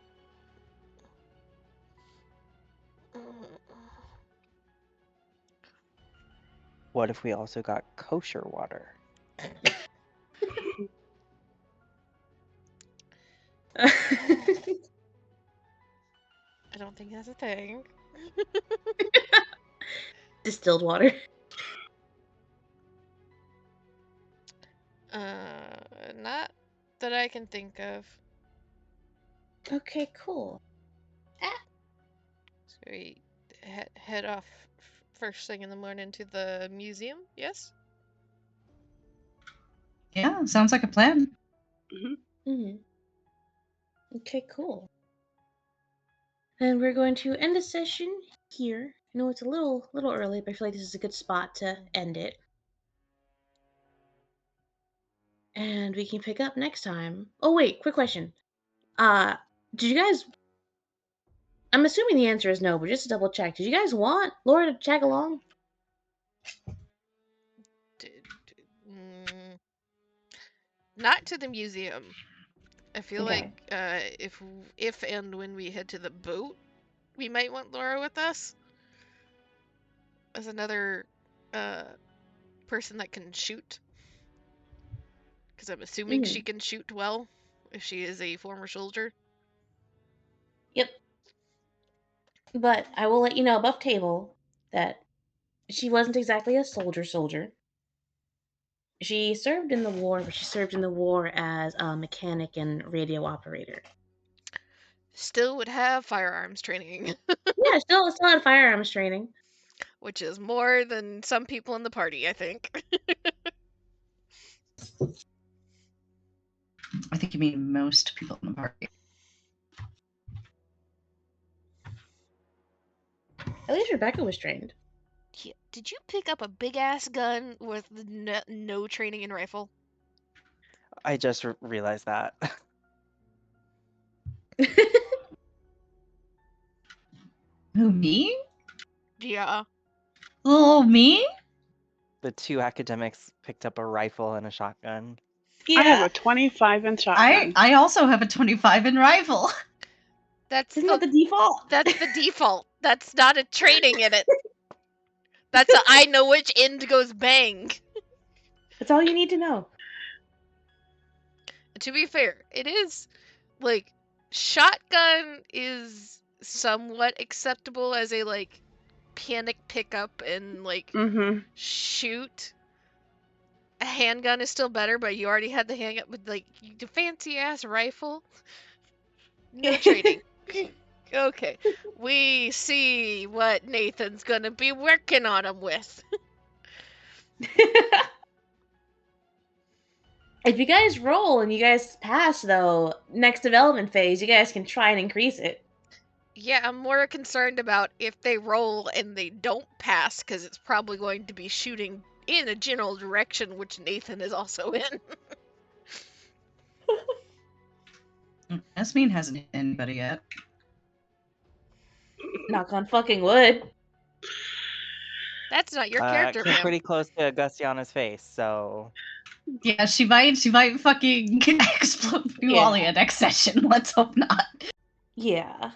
S5: What if we also got kosher water?
S1: I don't think that's a thing.
S4: Distilled water.
S1: Not that I can think of.
S4: Okay, cool.
S1: So we head off first thing in the morning to the museum, yes?
S3: Yeah, sounds like a plan.
S2: Hmm.
S4: Mm-hmm. Okay, cool. And we're going to end the session here. I know it's a little early, but I feel like this is a good spot to end it. And we can pick up next time. Oh wait, quick question. Did you guys? I'm assuming the answer is no, but just to double check, did you guys want Laura to tag along?
S1: Not to the museum. I feel
S4: Okay.
S1: like if and when we head to the boat, we might want Laura with us as another person that can shoot. Because I'm assuming she can shoot well if she is a former soldier.
S4: Yep. But I will let you know above table that she wasn't exactly a soldier. She served in the war, but she served in the war as a mechanic and radio operator.
S1: Still would have firearms training.
S4: Yeah, still had firearms training.
S1: Which is more than some people in the party, I think.
S3: I think you mean most people in the party.
S4: At least Rebecca was trained.
S1: Yeah. Did you pick up a big ass gun with no training in rifle?
S5: I just realized that.
S3: Who, me?
S1: Yeah.
S3: Oh, me?
S5: The two academics picked up a rifle and a shotgun.
S2: I have a 25 and shotgun.
S3: I also have a 25 in rifle.
S4: Isn't that the default?
S1: That's the default. That's not a training in it. That's a I know which end goes bang.
S4: That's all you need to know.
S1: To be fair, it is like shotgun is somewhat acceptable as a like panic pickup and like shoot. A handgun is still better, but you already had the handgun with like the fancy ass rifle. No training. Okay. We see what Nathan's gonna be working on him with.
S4: If you guys roll and you guys pass, though, next development phase, you guys can try and increase it.
S1: Yeah, I'm more concerned about if they roll and they don't pass, because it's probably going to be shooting in a general direction, which Nathan is also in.
S3: Esmeen hasn't hit anybody yet.
S4: Knock on fucking wood.
S1: That's not your character,
S5: Came
S1: ma'am.
S5: pretty close to Gustiana's face, so...
S3: Yeah, she might fucking explode Nualia next session. Let's hope not.
S4: Yeah.